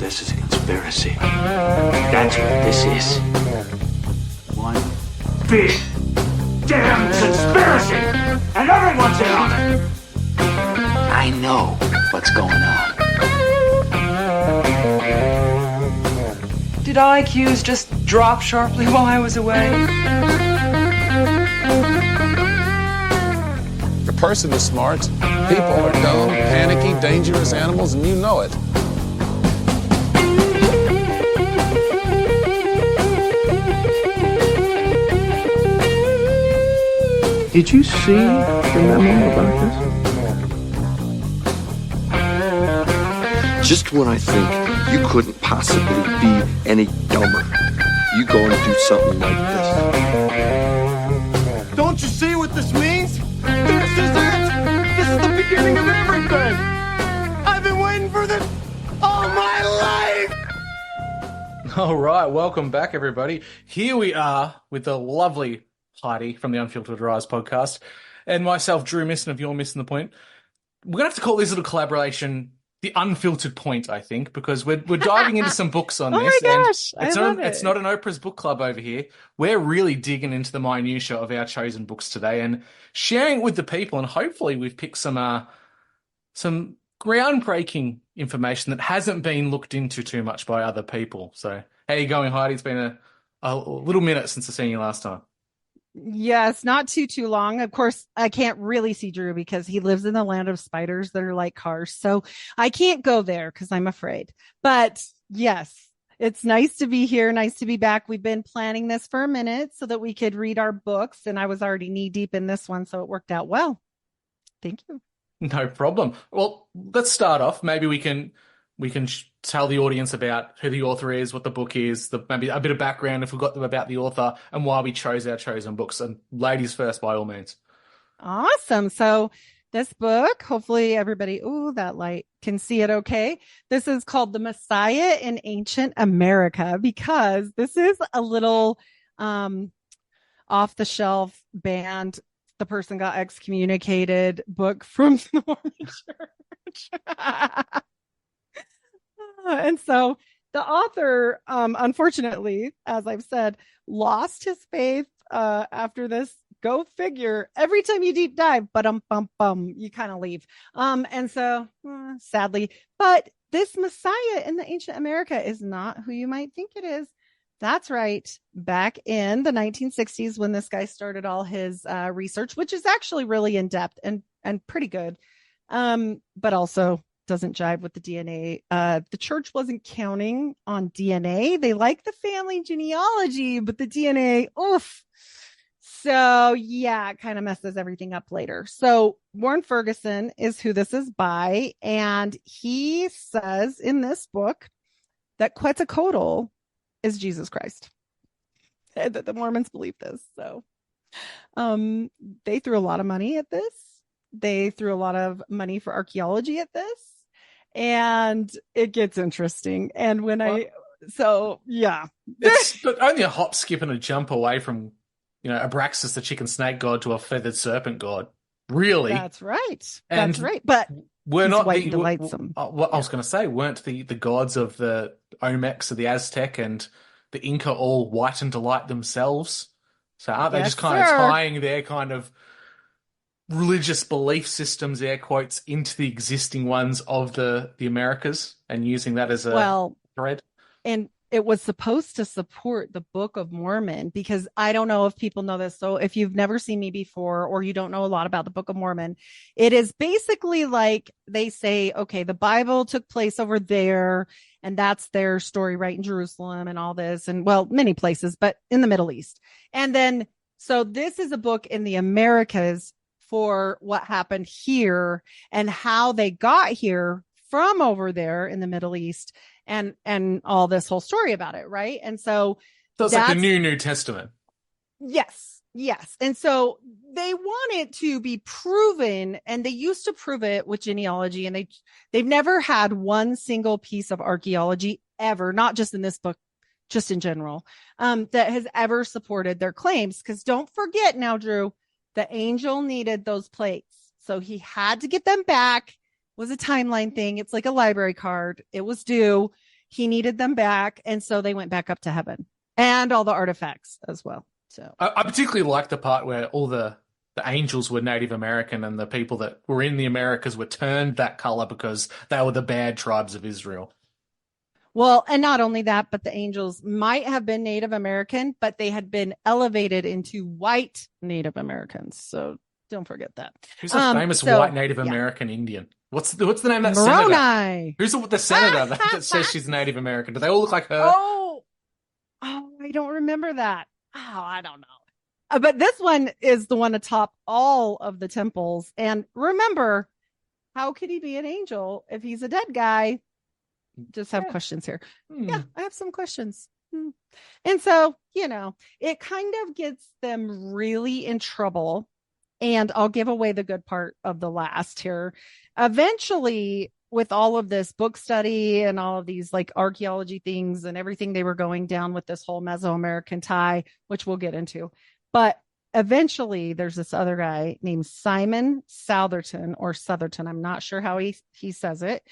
This is a conspiracy. That's what this is. One big damn conspiracy! And everyone's in on it! I know what's going on. Did IQs just drop sharply while I was away? A person is smart. People are dumb, panicky, dangerous animals, and you know it. Did you see the memo about this? Just when I think you couldn't possibly be any dumber, you go and do something like this. Don't you see what this means? This is it! This is the beginning of everything! I've been waiting for this all my life! All right, welcome back, everybody. Here we are with the lovely Heidi from the Unfiltered Rise Podcast and myself, Drew Misson of You're Missing the Point. We're going to have to call this little collaboration the Unfiltered Point, I think, because we're diving into some books on this. Oh my gosh, and it's not an Oprah's book club over here. We're really digging into the minutia of our chosen books today and sharing it with the people, and hopefully we've picked some groundbreaking information that hasn't been looked into too much by other people. So how you going, Heidi? It's been a little minute since I seen you last time. Yes, not too long. Of course, I can't really see Drew because he lives in the land of spiders that are like cars. So I can't go there because I'm afraid. But yes, it's nice to be here. Nice to be back. We've been planning this for a minute so that we could read our books. And I was already knee deep in this one, so it worked out well. Thank you. No problem. Well, let's start off. Maybe we can tell the audience about who the author is, what the book is, maybe a bit of background if we've got them about the author, and why we chose our chosen books. And ladies first, by all means. Awesome. So this book, hopefully everybody, that light can see it okay. This is called The Messiah in Ancient America, because this is a little off-the-shelf banned, the person got excommunicated book from the Mormon Church. And so the author, unfortunately, as I've said, lost his faith after this. Go figure. Every time you deep dive, you kind of leave. And so sadly, but this Messiah in the ancient America is not who you might think it is. That's right. Back in the 1960s, when this guy started all his research, which is actually really in depth and pretty good, but also doesn't jive with the DNA. The church wasn't counting on DNA. They like the family genealogy, but the DNA, oof. So yeah, it kind of messes everything up later. So Warren Ferguson is who this is by, and he says in this book that Quetzalcoatl is Jesus Christ. That the Mormons believe this. So they threw a lot of money at this. They threw a lot of money for archaeology at this. And it gets interesting. And when it's but only a hop, skip, and a jump away from, Abraxas, the chicken snake god, to a feathered serpent god. Really? That's right. And that's right. But we're not white delightsome. I was going to say, weren't the gods of the Olmecs, of the Aztec, and the Inca all white and delight themselves? So aren't they just kind of tying their kind of religious belief systems, air quotes, into the existing ones of the Americas and using that as a thread? And it was supposed to support the Book of Mormon, because I don't know if people know this. So if you've never seen me before, or you don't know a lot about the Book of Mormon, it is basically like they say, okay, the Bible took place over there, and that's their story right in Jerusalem and all this, and many places, but in the Middle East. And then, so this is a book in the Americas for what happened here and how they got here from over there in the Middle East, and all this whole story about it. Right. And so it's like the New Testament. Yes. And so they want it to be proven, and they used to prove it with genealogy, and they've never had one single piece of archaeology ever, not just in this book, just in general, that has ever supported their claims. Because don't forget now, Drew, the angel needed those plates. So he had to get them back. It was a timeline thing. It's like a library card. It was due. he needed them back. And so they went back up to heaven and all the artifacts as well. So I particularly like the part where all the angels were Native American and the people that were in the Americas were turned that color because they were the bad tribes of Israel. well, and not only that, but the angels might have been Native American, but they had been elevated into white Native Americans. So don't forget that. Who's a famous white Native American Indian? What's the name of that Moroni. senator? Who's the senator that says she's Native American? Do they all look like her? Oh, I don't remember that. Oh, I don't know. But this one is the one atop all of the temples. And remember, how could he be an angel if he's a dead guy? Just have questions here. Yeah, I have some questions. And so, it kind of gets them really in trouble. And I'll give away the good part of the last here. Eventually, with all of this book study and all of these like archaeology things and everything they were going down with this whole Mesoamerican tie, which we'll get into. But eventually there's this other guy named Simon Southerton or Southerton. I'm not sure how he says it.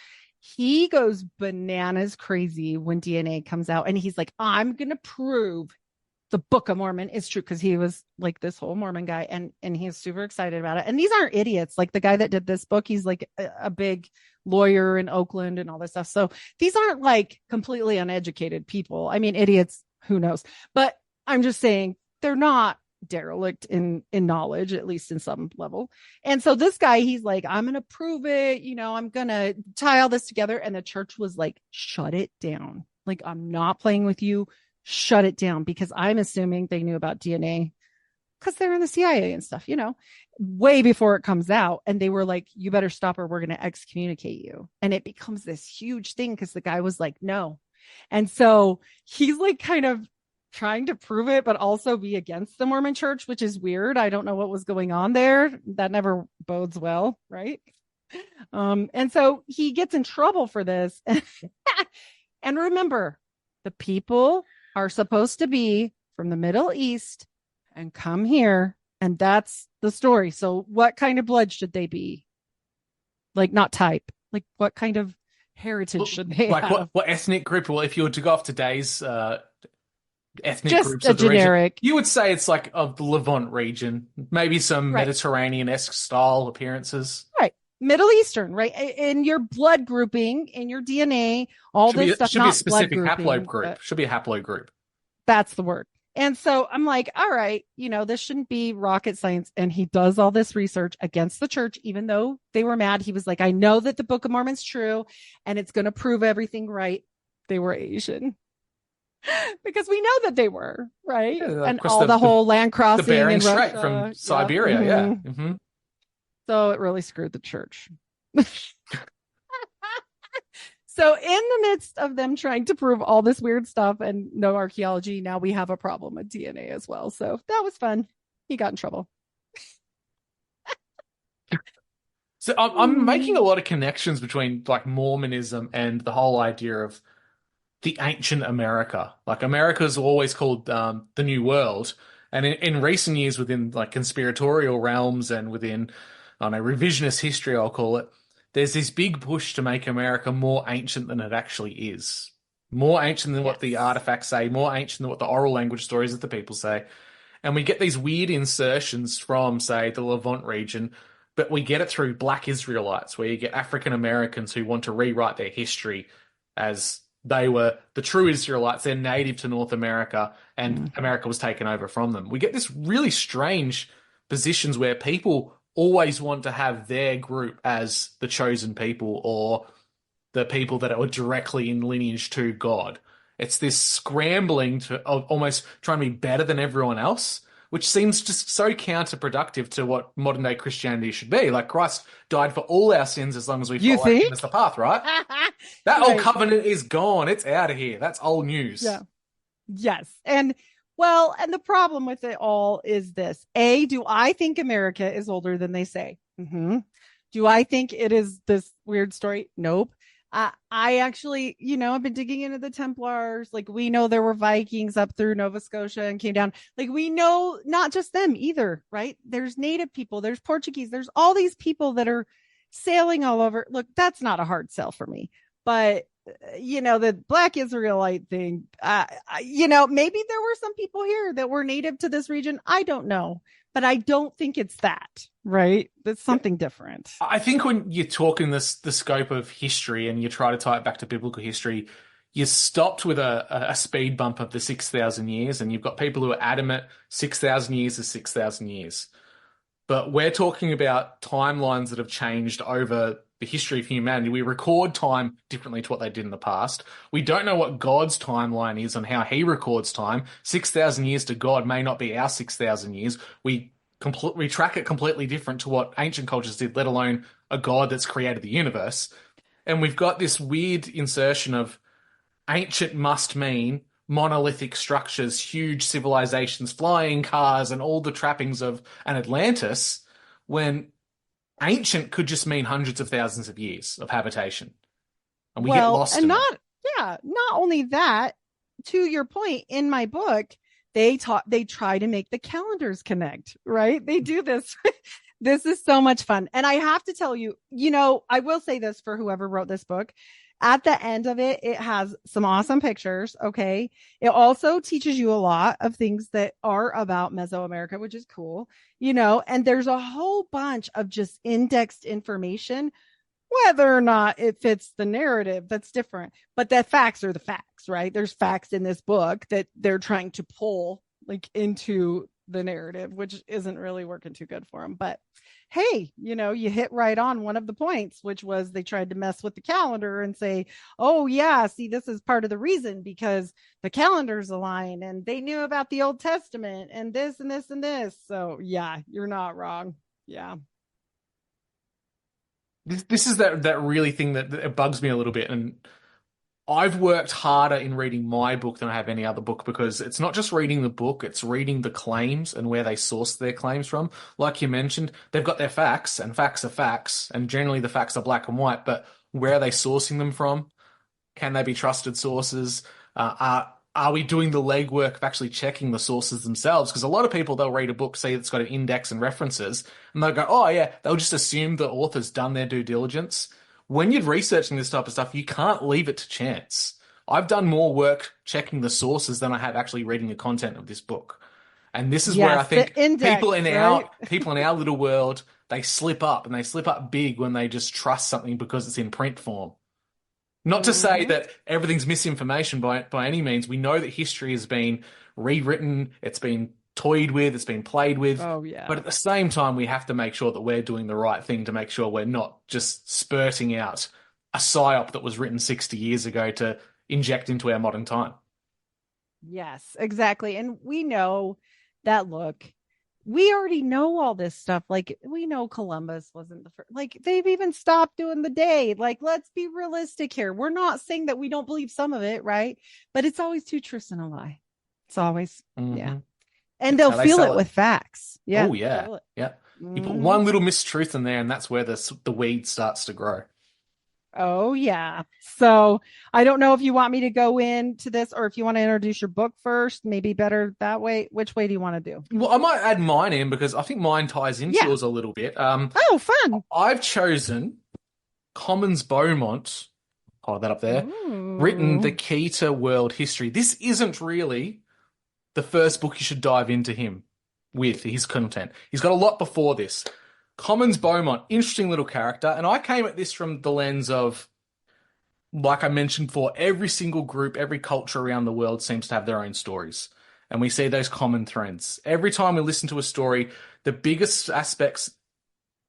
He goes bananas crazy when DNA comes out. And he's like, I'm going to prove the Book of Mormon is true, because he was like this whole Mormon guy and he's super excited about it. And these aren't idiots. Like the guy that did this book, he's like a big lawyer in Oakland and all this stuff. So these aren't like completely uneducated people. I mean, idiots, who knows? But I'm just saying they're not derelict in knowledge, at least in some level. And so this guy, he's like, I'm going to prove it. I'm going to tie all this together. And the church was like, shut it down. Like, I'm not playing with you. Shut it down, because I'm assuming they knew about DNA because they're in the CIA and stuff, way before it comes out. And they were like, you better stop or we're going to excommunicate you. And it becomes this huge thing because the guy was like, no. And so he's like kind of trying to prove it, but also be against the Mormon church, which is weird. I don't know what was going on there. That never bodes well. Right. And so he gets in trouble for this. And remember, the people are supposed to be from the Middle East and come here. And that's the story. So what kind of blood should they be? Like, not type. Like, what kind of heritage should they have? What ethnic group? Well, if you were to go off today's ethnic just groups a of the generic region, you would say it's like of the Levant region, maybe some Mediterranean-esque style appearances. Right. Middle Eastern, right? In your blood grouping, in your DNA, all this stuff. Should be a specific haplogroup. Should be a haplogroup. That's the word. And so I'm like, all right, this shouldn't be rocket science. And he does all this research against the church, even though they were mad. He was like, I know that the Book of Mormon's true and it's going to prove everything right. They were Asian. Because we know that they were, right? Yeah, and all the whole land crossing. The Bering in Strait Russia, from Siberia, yeah. Mm-hmm. So it really screwed the church. So in the midst of them trying to prove all this weird stuff and no archaeology, now we have a problem with DNA as well. So that was fun. He got in trouble. So I'm making a lot of connections between like Mormonism and the whole idea of the ancient America. Like, America's always called the New World. And in recent years, within like conspiratorial realms and within, I don't know, revisionist history, I'll call it, there's this big push to make America more ancient than it actually is. More ancient than what the artifacts say, more ancient than what the oral language stories of the people say. And we get these weird insertions from, say, the Levant region, but we get it through Black Israelites, where you get African Americans who want to rewrite their history as they were the true Israelites. They're native to North America, and America was taken over from them. We get this really strange positions where people always want to have their group as the chosen people or the people that are directly in lineage to God. It's this scrambling to almost trying to be better than everyone else, which seems just so counterproductive to what modern day Christianity should be. Like, Christ died for all our sins as long as we follow him as the path, right? That old covenant is gone. It's out of here. That's old news. Yeah. Yes. And the problem with it all is this. A, do I think America is older than they say? Mm-hmm. Do I think it is this weird story? Nope. I actually, I've been digging into the Templars. Like, we know there were Vikings up through Nova Scotia and came down. Like, we know not just them either, right? There's Native people, there's Portuguese, there's all these people that are sailing all over. Look, that's not a hard sell for me. But the Black Israelite thing, maybe there were some people here that were native to this region. I don't know, but I don't think it's that, right? It's something different. I think when you're talking the scope of history and you try to tie it back to biblical history, you stopped with a speed bump of the 6,000 years, and you've got people who are adamant 6,000 years is 6,000 years. But we're talking about timelines that have changed over the history of humanity. We record time differently to what they did in the past. We don't know what God's timeline is on how he records time. 6,000 years to God may not be our 6,000 years. We track it completely different to what ancient cultures did, let alone a God that's created the universe. And we've got this weird insertion of ancient must mean monolithic structures, huge civilizations, flying cars, and all the trappings of an Atlantis, when ancient could just mean hundreds of thousands of years of habitation. And we get lost in it. Not only that, to your point, in my book, they try to make the calendars connect, right? They do this. This is so much fun. And I have to tell you, I will say this for whoever wrote this book. At the end of it, it has some awesome pictures. Okay. It also teaches you a lot of things that are about Mesoamerica, which is cool, and there's a whole bunch of just indexed information, whether or not it fits the narrative, that's different. But the facts are the facts, right? There's facts in this book that they're trying to pull into the narrative, which isn't really working too good for them. But hey, you hit right on one of the points, which was they tried to mess with the calendar and say, oh yeah, see, this is part of the reason because the calendars align and they knew about the Old Testament and this and this and this. So yeah, you're not wrong. Yeah. This is that really thing that it bugs me a little bit. And I've worked harder in reading my book than I have any other book, because it's not just reading the book, it's reading the claims and where they source their claims from. Like you mentioned, they've got their facts, and facts are facts, and generally the facts are black and white, but where are they sourcing them from? Can they be trusted sources? Are we doing the legwork of actually checking the sources themselves? Because a lot of people, they'll read a book, see it's got an index and references, and they'll go, oh yeah, they'll just assume the author's done their due diligence. When you're researching this type of stuff, you can't leave it to chance. I've done more work checking the sources than I have actually reading the content of this book. And this is where I think index, people in our little world, they slip up, and they slip up big when they just trust something because it's in print form. Not to say that everything's misinformation by any means. We know that history has been rewritten, it's been toyed with, it's been played with. Oh, yeah. But at the same time, we have to make sure that we're doing the right thing to make sure we're not just spurting out a psyop that was written 60 years ago to inject into our modern time. Yes, exactly. And we know that, look, we already know all this stuff. Like, we know Columbus wasn't the first. Like, they've even stopped doing the day. Like, let's be realistic here. We're not saying that we don't believe some of it, right? But it's always two truths and a lie. It's always, yeah. And they'll fill it with facts. Yeah. Oh, yeah. Yeah. You put one little mistruth in there, and that's where the weed starts to grow. Oh, yeah. So I don't know if you want me to go into this or if you want to introduce your book first. Maybe better that way. Which way do you want to do? Well, I might add mine in because I think mine ties into yours a little bit. Oh, fun. I've chosen Commons Beaumont, hold that up there, written The Key to World History. This isn't really the first book you should dive into him with, his content. He's got a lot before this. Commons Beaumont, interesting little character. And I came at this from the lens of, like I mentioned before, every single group, every culture around the world seems to have their own stories. And we see those common threads. Every time we listen to a story, the biggest aspects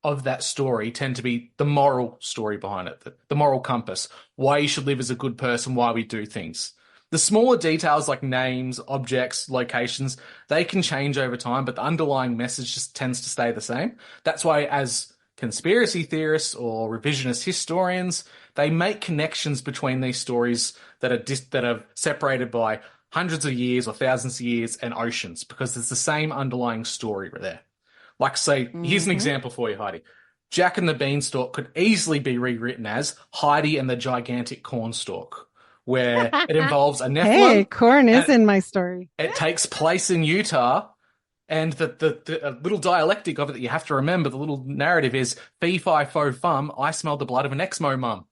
of that story tend to be the moral story behind it, the moral compass, why you should live as a good person, why we do things. The smaller details like names, objects, locations, they can change over time, but the underlying message just tends to stay the same. That's why as conspiracy theorists or revisionist historians, they make connections between these stories that are separated by hundreds of years or thousands of years and oceans, because there's the same underlying story there. Like, say, here's an example for you, Heidi. Jack and the Beanstalk could easily be rewritten as Heidi and the Gigantic Cornstalk, where it involves a Nephilim. Hey, corn is in my story. It takes place in Utah, and the little dialectic of it that you have to remember, the little narrative is, fee, fi, fo, fum, I smelled the blood of an Exmo mum.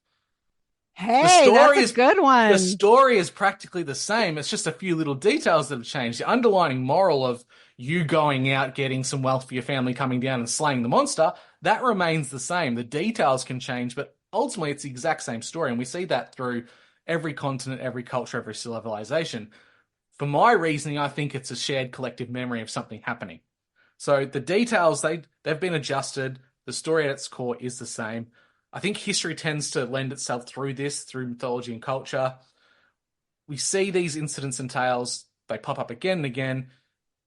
Hey, that's a good one. The story is practically the same. It's just a few little details that have changed. The underlying moral of you going out, getting some wealth for your family, coming down and slaying the monster, that remains the same. The details can change, but ultimately it's the exact same story. And we see that through every continent, every culture, every civilization. For my reasoning, I think it's a shared collective memory of something happening. So the details, they've been adjusted. The story at its core is the same. I think history tends to lend itself through mythology and culture. We see these incidents and tales, they pop up again and again,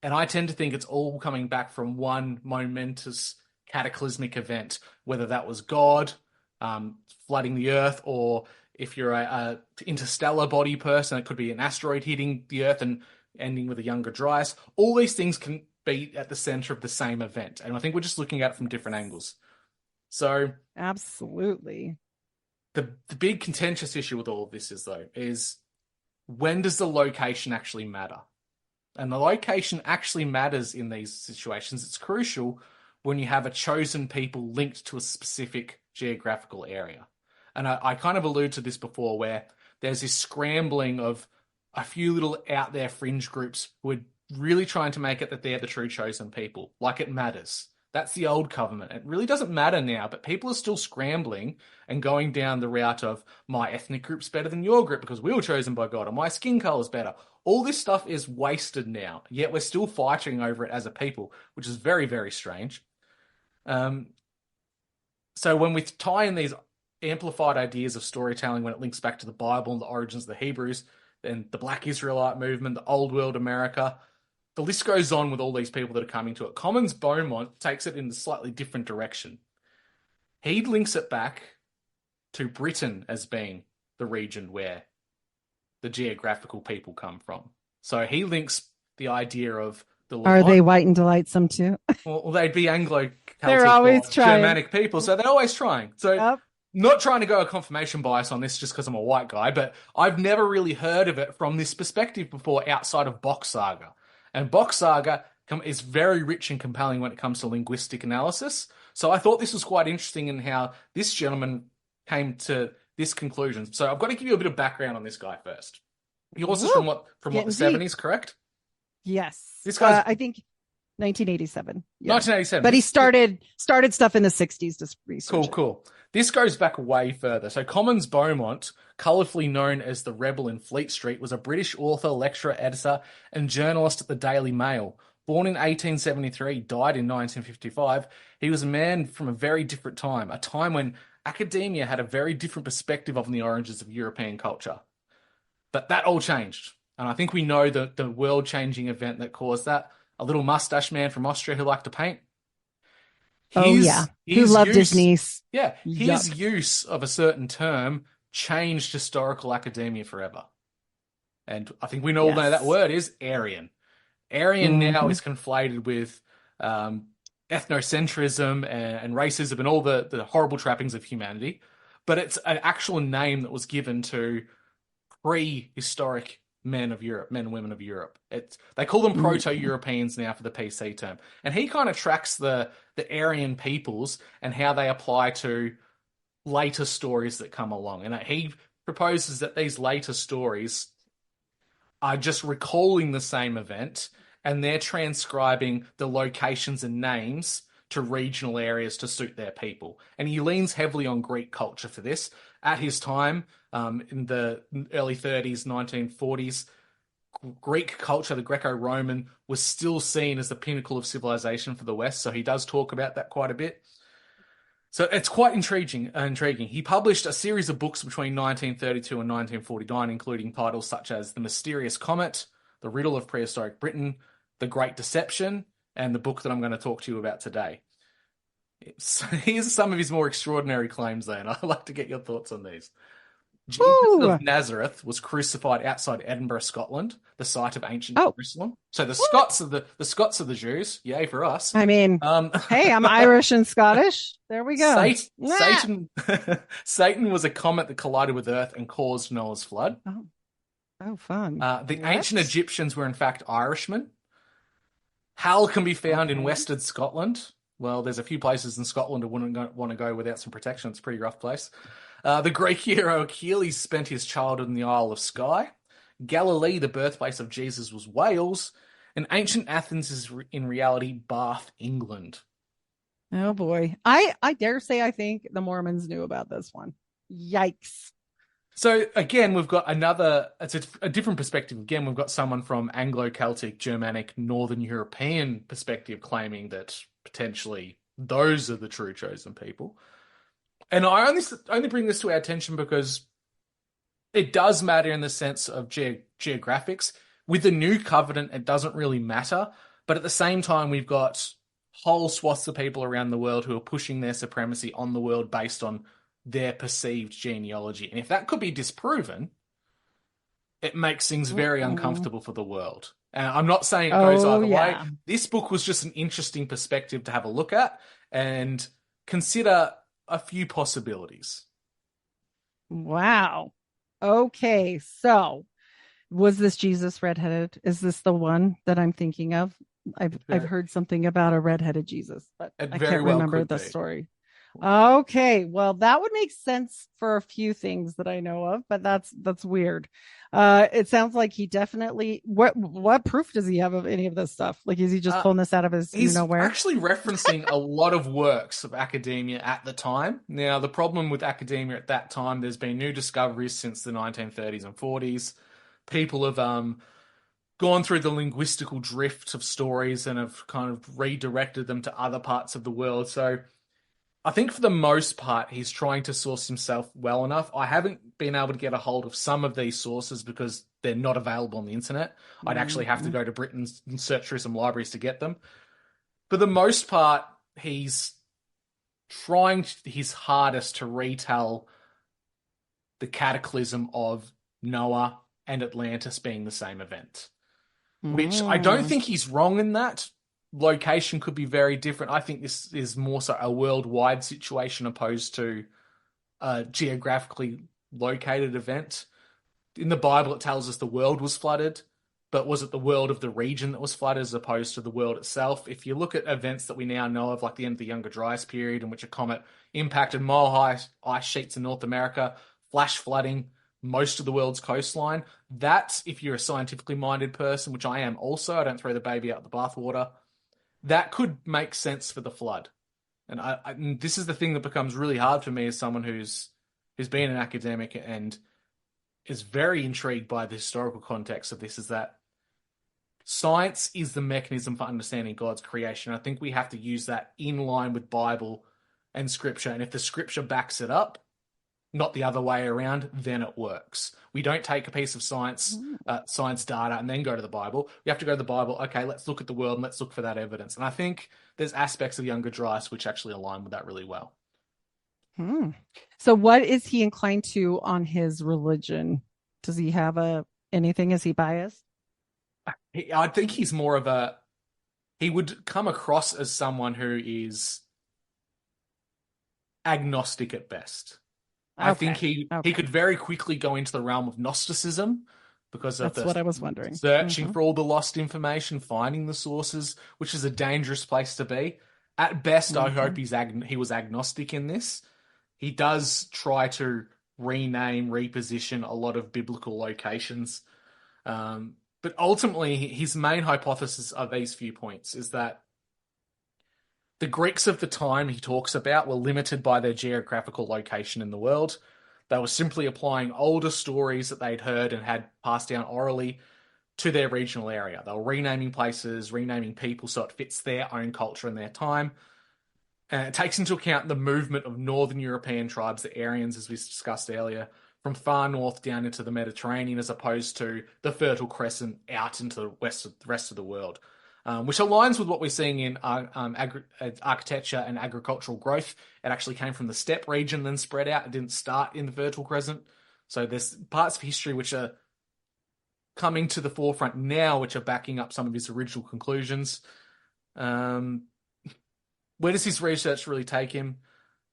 and I tend to think it's all coming back from one momentous cataclysmic event, whether that was God flooding the earth, or if you're a interstellar body person, it could be an asteroid hitting the earth and ending with a younger Dryas. All these things can be at the center of the same event, and I think we're just looking at it from different angles. So absolutely, the big contentious issue with all of this is when does the location actually matter? And the location actually matters in these situations. It's crucial when you have a chosen people linked to a specific geographical area. And I kind of alluded to this before, where there's this scrambling of a few little out there fringe groups who are really trying to make it that they're the true chosen people, like it matters. That's the old covenant. It really doesn't matter now, but people are still scrambling and going down the route of my ethnic group's better than your group because we were chosen by God, or my skin color's better. All this stuff is wasted now, yet we're still fighting over it as a people, which is very, very strange. So when we tie in these amplified ideas of storytelling, when it links back to the Bible and the origins of the Hebrews, then the Black Israelite movement, the Old World America, the list goes on with all these people that are coming to it. Commons Beaumont takes it in a slightly different direction. He links it back to Britain as being the region where the geographical people come from. So he links the idea of the Are they white and delightsome too? Well, they'd be Anglo-Celtic, they're always trying. Germanic people, so they're always trying. So not trying to go a confirmation bias on this just because I'm a white guy, but I've never really heard of it from this perspective before outside of Box Saga. And Box Saga is very rich and compelling when it comes to linguistic analysis. So I thought this was quite interesting in how this gentleman came to this conclusion. So I've got to give you a bit of background on this guy first. Yours is from the 70s, correct? Yes. This guy's I think 1987. Yeah. 1987. But he started stuff in the 60s to research. Cool. This goes back way further. So Commons Beaumont, colourfully known as the Rebel in Fleet Street, was a British author, lecturer, editor, and journalist at the Daily Mail. Born in 1873, died in 1955, he was a man from a very different time, a time when academia had a very different perspective on the origins of European culture. But that all changed. And I think we know the world-changing event that caused that. A little mustache man from Austria who liked to paint. Who loved his niece. Yeah, his use of a certain term changed historical academia forever. And I think we all know that word is Aryan. Aryan now is conflated with ethnocentrism and racism and all the horrible trappings of humanity. But it's an actual name that was given to prehistoric men and women of Europe. They call them Proto-Europeans now for the PC term. And he kind of tracks the Aryan peoples and how they apply to later stories that come along. And he proposes that these later stories are just recalling the same event, and they're transcribing the locations and names to regional areas to suit their people. And he leans heavily on Greek culture for this. At his time, in the early 30s, 1940s, Greek culture, the Greco-Roman, was still seen as the pinnacle of civilization for the West. So he does talk about that quite a bit. So it's quite intriguing. He published a series of books between 1932 and 1949, including titles such as The Mysterious Comet, The Riddle of Prehistoric Britain, The Great Deception, and the book that I'm going to talk to you about today. So here's some of his more extraordinary claims, then. I'd like to get your thoughts on these. Jesus of Nazareth was crucified outside Edinburgh, Scotland, the site of ancient Jerusalem. So the Scots are the Jews. Yay for us. I mean, hey, I'm Irish and Scottish. There we go. Satan was a comet that collided with Earth and caused Noah's flood. Oh, fun. The ancient Egyptians were in fact Irishmen. Hell can be found in Western Scotland. Well, there's a few places in Scotland I wouldn't want to go without some protection. It's a pretty rough place. The Greek hero Achilles spent his childhood in the Isle of Skye. Galilee, the birthplace of Jesus, was Wales. And ancient Athens is in reality Bath, England. Oh boy. I dare say I think the Mormons knew about this one. Yikes. So again, we've got it's a different perspective. Again, we've got someone from Anglo-Celtic, Germanic, Northern European perspective claiming that potentially those are the true chosen people. And I only bring this to our attention because it does matter in the sense of geographics. With the new covenant, it doesn't really matter. But at the same time, we've got whole swaths of people around the world who are pushing their supremacy on the world based on their perceived genealogy. And if that could be disproven, it makes things very uncomfortable for the world. And I'm not saying it goes either way. This book was just an interesting perspective to have a look at and consider a few possibilities. Wow. Okay, so was this Jesus redheaded? Is this the one that I'm thinking of? I've heard something about a redheaded Jesus, but I can't remember the story. Okay, well, that would make sense for a few things that I know of, but that's weird. It sounds like he definitely. What proof does he have of any of this stuff? Like, is he just pulling this out of his nowhere? He's actually referencing a lot of works of academia at the time. Now, the problem with academia at that time, there's been new discoveries since the 1930s and 40s. People have gone through the linguistical drift of stories and have kind of redirected them to other parts of the world. So I think for the most part, he's trying to source himself well enough. I haven't been able to get a hold of some of these sources because they're not available on the internet. I'd actually have to go to Britain and search through some libraries to get them. For the most part, he's trying his hardest to retell the cataclysm of Noah and Atlantis being the same event. Which I don't think he's wrong in that. Location could be very different. I think this is more so a worldwide situation opposed to a geographically located event. In the Bible, it tells us the world was flooded, but was it the world of the region that was flooded as opposed to the world itself? If you look at events that we now know of, like the end of the Younger Dryas period, in which a comet impacted mile-high ice sheets in North America, flash flooding most of the world's coastline, that, if you're a scientifically minded person, which I am also, I don't throw the baby out the bathwater, that could make sense for the flood. And this is the thing that becomes really hard for me as someone who's been an academic and is very intrigued by the historical context of this, is that science is the mechanism for understanding God's creation. I think we have to use that in line with Bible and Scripture. And if the Scripture backs it up, not the other way around, then it works. We don't take a piece of science data and then go to the Bible. We have to go to the Bible. Okay, let's look at the world and let's look for that evidence. And I think there's aspects of Younger Dryas which actually align with that really well. So what is he inclined to on his religion? Does he have anything? Is he biased? I think he's more of he would come across as someone who is agnostic at best. I think he could very quickly go into the realm of Gnosticism because of what I was wondering. Searching for all the lost information, finding the sources, which is a dangerous place to be. At best, I hope he was agnostic in this. He does try to rename, reposition a lot of biblical locations. But ultimately, his main hypothesis of these few points is that the Greeks of the time he talks about were limited by their geographical location in the world. They were simply applying older stories that they'd heard and had passed down orally to their regional area. They were renaming places, renaming people so it fits their own culture and their time. And it takes into account the movement of Northern European tribes, the Aryans, as we discussed earlier, from far north down into the Mediterranean, as opposed to the Fertile Crescent out into the rest of the world. Which aligns with what we're seeing in architecture and agricultural growth. It actually came from the steppe region, then spread out. It didn't start in the Fertile Crescent. So there's parts of history which are coming to the forefront now, which are backing up some of his original conclusions. Where does his research really take him?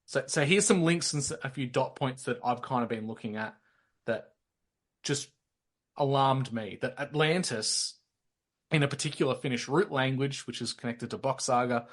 So here's some links and a few dot points that I've kind of been looking at that just alarmed me. That Atlantis, in a particular Finnish root language, which is connected to Boksaga,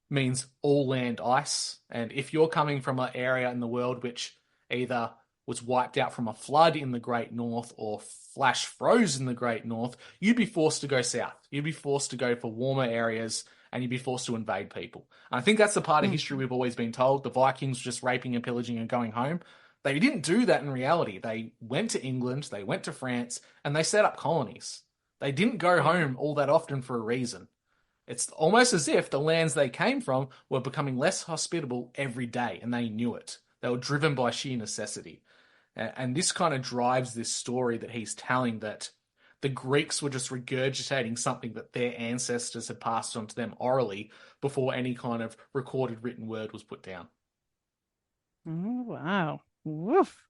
means all land ice. And if you're coming from an area in the world which either was wiped out from a flood in the Great North or flash froze in the Great North, you'd be forced to go south. You'd be forced to go for warmer areas, and you'd be forced to invade people. And I think that's the part of history we've always been told. The Vikings were just raping and pillaging and going home. They didn't do that in reality. They went to England, they went to France, and they set up colonies. They didn't go home all that often for a reason. It's almost as if the lands they came from were becoming less hospitable every day, and they knew it. They were driven by sheer necessity. And this kind of drives this story that he's telling, that the Greeks were just regurgitating something that their ancestors had passed on to them orally before any kind of recorded written word was put down. Oh, wow. Woof.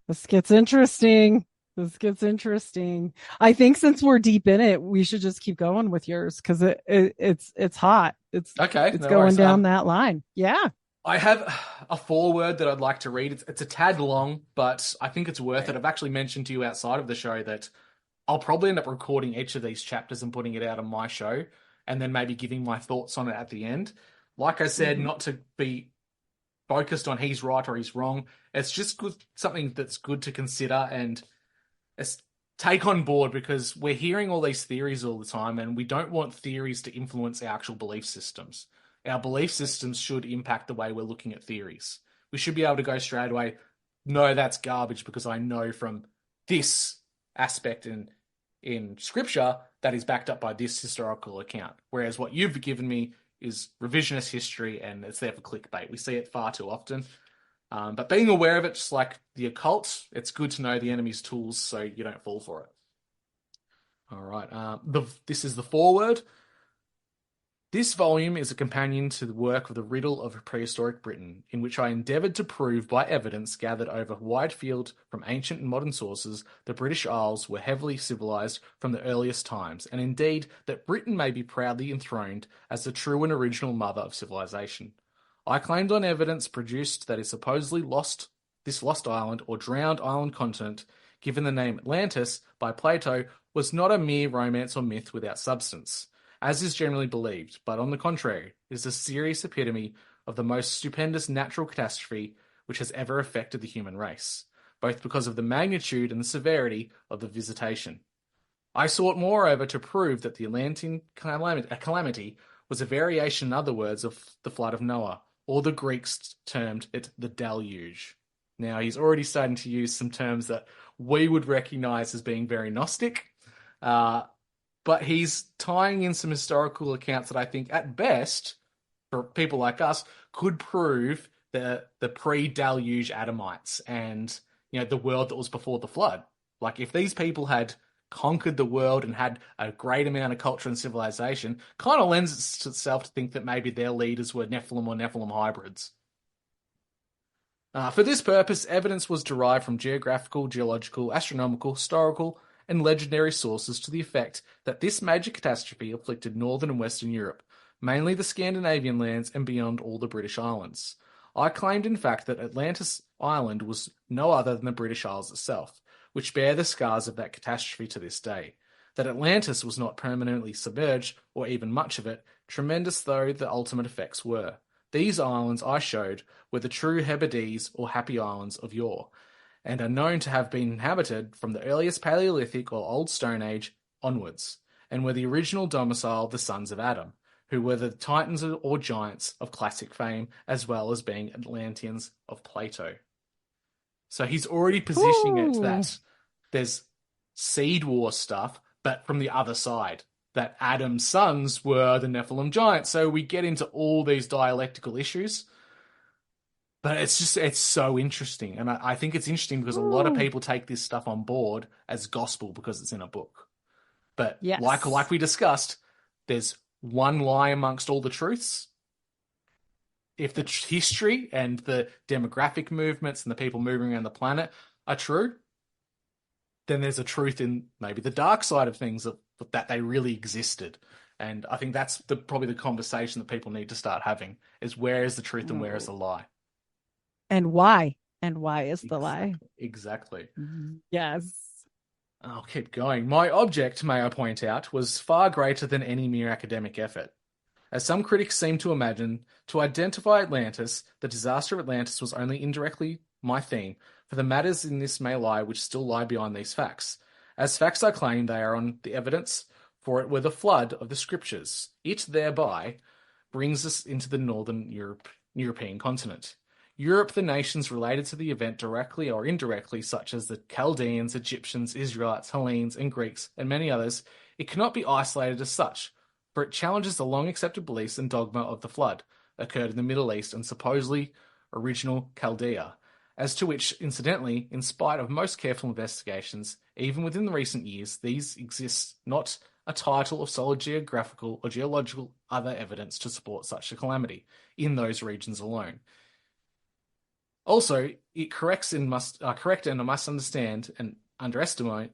This gets interesting. I think since we're deep in it, we should just keep going with yours, because it's hot. It's going down that line. Yeah. I have a foreword that I'd like to read. It's a tad long, but I think it's worth it. I've actually mentioned to you outside of the show that I'll probably end up recording each of these chapters and putting it out on my show, and then maybe giving my thoughts on it at the end. Like I said, not to be focused on he's right or he's wrong. It's just something that's good to consider and take on board, because we're hearing all these theories all the time, and we don't want theories to influence our actual belief systems. Our belief systems should impact the way we're looking at theories. We should be able to go straight away, no, that's garbage, because I know from this aspect in scripture that is backed up by this historical account. Whereas what you've given me is revisionist history, and it's there for clickbait. We see it far too often. But being aware of it, just like the occult, it's good to know the enemy's tools so you don't fall for it. All right. This is the foreword. This volume is a companion to the work of The Riddle of Prehistoric Britain, in which I endeavoured to prove by evidence gathered over a wide field from ancient and modern sources the British Isles were heavily civilised from the earliest times, and indeed that Britain may be proudly enthroned as the true and original mother of civilization. I claimed on evidence produced that is supposedly this lost island or drowned island continent, given the name Atlantis by Plato, was not a mere romance or myth without substance, as is generally believed, but on the contrary, is a serious epitome of the most stupendous natural catastrophe which has ever affected the human race, both because of the magnitude and the severity of the visitation. I sought moreover to prove that the Atlantean calamity was a variation, in other words, of the flood of Noah, or the Greeks termed it the deluge. Now, he's already starting to use some terms that we would recognize as being very Gnostic, but he's tying in some historical accounts that I think, at best, for people like us, could prove the pre-deluge Adamites and, the world that was before the flood. Like, if these people had conquered the world and had a great amount of culture and civilization, kind of lends itself to think that maybe their leaders were Nephilim or Nephilim hybrids. For this purpose, evidence was derived from geographical, geological, astronomical, historical, and legendary sources to the effect that this major catastrophe afflicted northern and western Europe, mainly the Scandinavian lands and beyond all the British Islands. I claimed, in fact, that Atlantis Island was no other than the British Isles itself, which bear the scars of that catastrophe to this day. That Atlantis was not permanently submerged, or even much of it, tremendous though the ultimate effects were. These islands, I showed, were the true Hebrides or Happy Islands of yore, and are known to have been inhabited from the earliest Paleolithic or Old Stone Age onwards, and were the original domicile of the sons of Adam, who were the titans or giants of classic fame, as well as being Atlanteans of Plato. So he's already positioning it that there's seed war stuff, but from the other side, that Adam's sons were the Nephilim giants. So we get into all these dialectical issues. But it's so interesting. And I think it's interesting because a lot of people take this stuff on board as gospel because it's in a book. But yes, like we discussed, there's one lie amongst all the truths. If the history and the demographic movements and the people moving around the planet are true, then there's a truth in maybe the dark side of things that they really existed. And I think that's probably the conversation that people need to start having, is where is the truth and where is the lie? And why? And why is the lie? Exactly. Yes. I'll keep going. My object, may I point out, was far greater than any mere academic effort. As some critics seem to imagine, to identify Atlantis, the disaster of Atlantis was only indirectly my theme, for the matters in this may lie which still lie behind these facts. As facts I claim they are on the evidence, for it were the flood of the scriptures. It thereby brings us into the northern European continent. Europe, the nations related to the event directly or indirectly, such as the Chaldeans, Egyptians, Israelites, Hellenes, and Greeks, and many others, it cannot be isolated as such, for it challenges the long-accepted beliefs and dogma of the flood, occurred in the Middle East and supposedly original Chaldea, as to which, incidentally, in spite of most careful investigations, even within the recent years, these exist not a title of solid geographical or geological other evidence to support such a calamity in those regions alone. Also, it correct and must understand and underestimate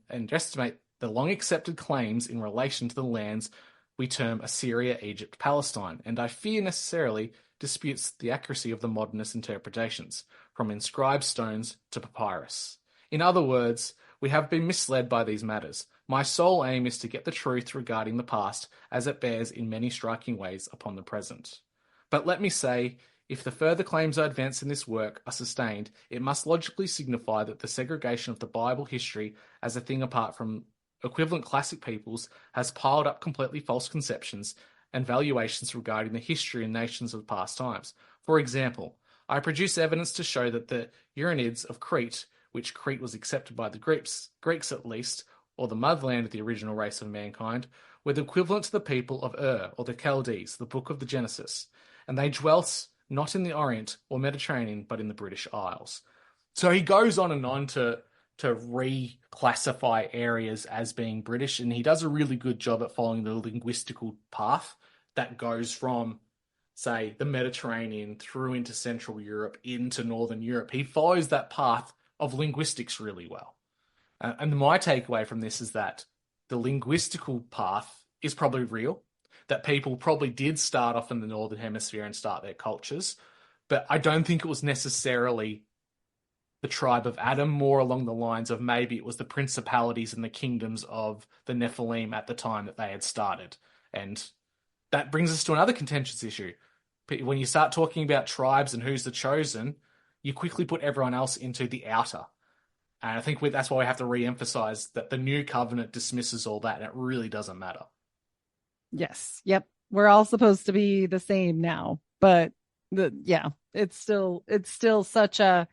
the long-accepted claims in relation to the lands we term Assyria, Egypt, Palestine, and I fear necessarily disputes the accuracy of the modernist interpretations, from inscribed stones to papyrus. In other words, we have been misled by these matters. My sole aim is to get the truth regarding the past, as it bears in many striking ways upon the present. But let me say, if the further claims I advance in this work are sustained, it must logically signify that the segregation of the Bible history as a thing apart from equivalent classic peoples has piled up completely false conceptions and valuations regarding the history and nations of past times. For example, I produce evidence to show that the Uranids of Crete, which Crete was accepted by the Greeks at least, or the motherland of the original race of mankind, were the equivalent to the people of Ur, or the Chaldees, the book of the Genesis, and they dwelt not in the Orient or Mediterranean, but in the British Isles. So he goes on and on to reclassify areas as being British, and he does a really good job at following the linguistical path that goes from, say, the Mediterranean through into Central Europe, into Northern Europe. He follows that path of linguistics really well. And my takeaway from this is that the linguistical path is probably real, that people probably did start off in the Northern Hemisphere and start their cultures, but I don't think it was necessarily the tribe of Adam, more along the lines of maybe it was the principalities and the kingdoms of the Nephilim at the time that they had started. And that brings us to another contentious issue. When you start talking about tribes and who's the chosen, you quickly put everyone else into the outer. And I think that's why we have to re-emphasize that the new covenant dismisses all that, and it really doesn't matter. Yes. Yep. We're all supposed to be the same now, but it's still such a,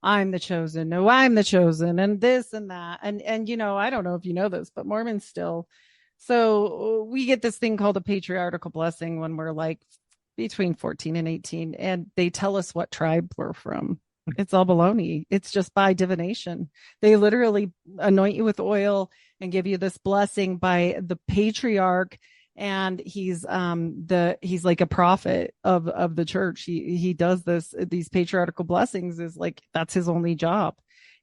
I'm the chosen. No, I'm the chosen, and this and that. And, I don't know if you know this, but Mormons still. So we get this thing called a patriarchal blessing when we're like between 14 and 18, and they tell us what tribe we're from. It's all baloney. It's just by divination. They literally anoint you with oil and give you this blessing by the patriarch. And he's like a prophet of the church. He does these patriarchal blessings is like, that's his only job.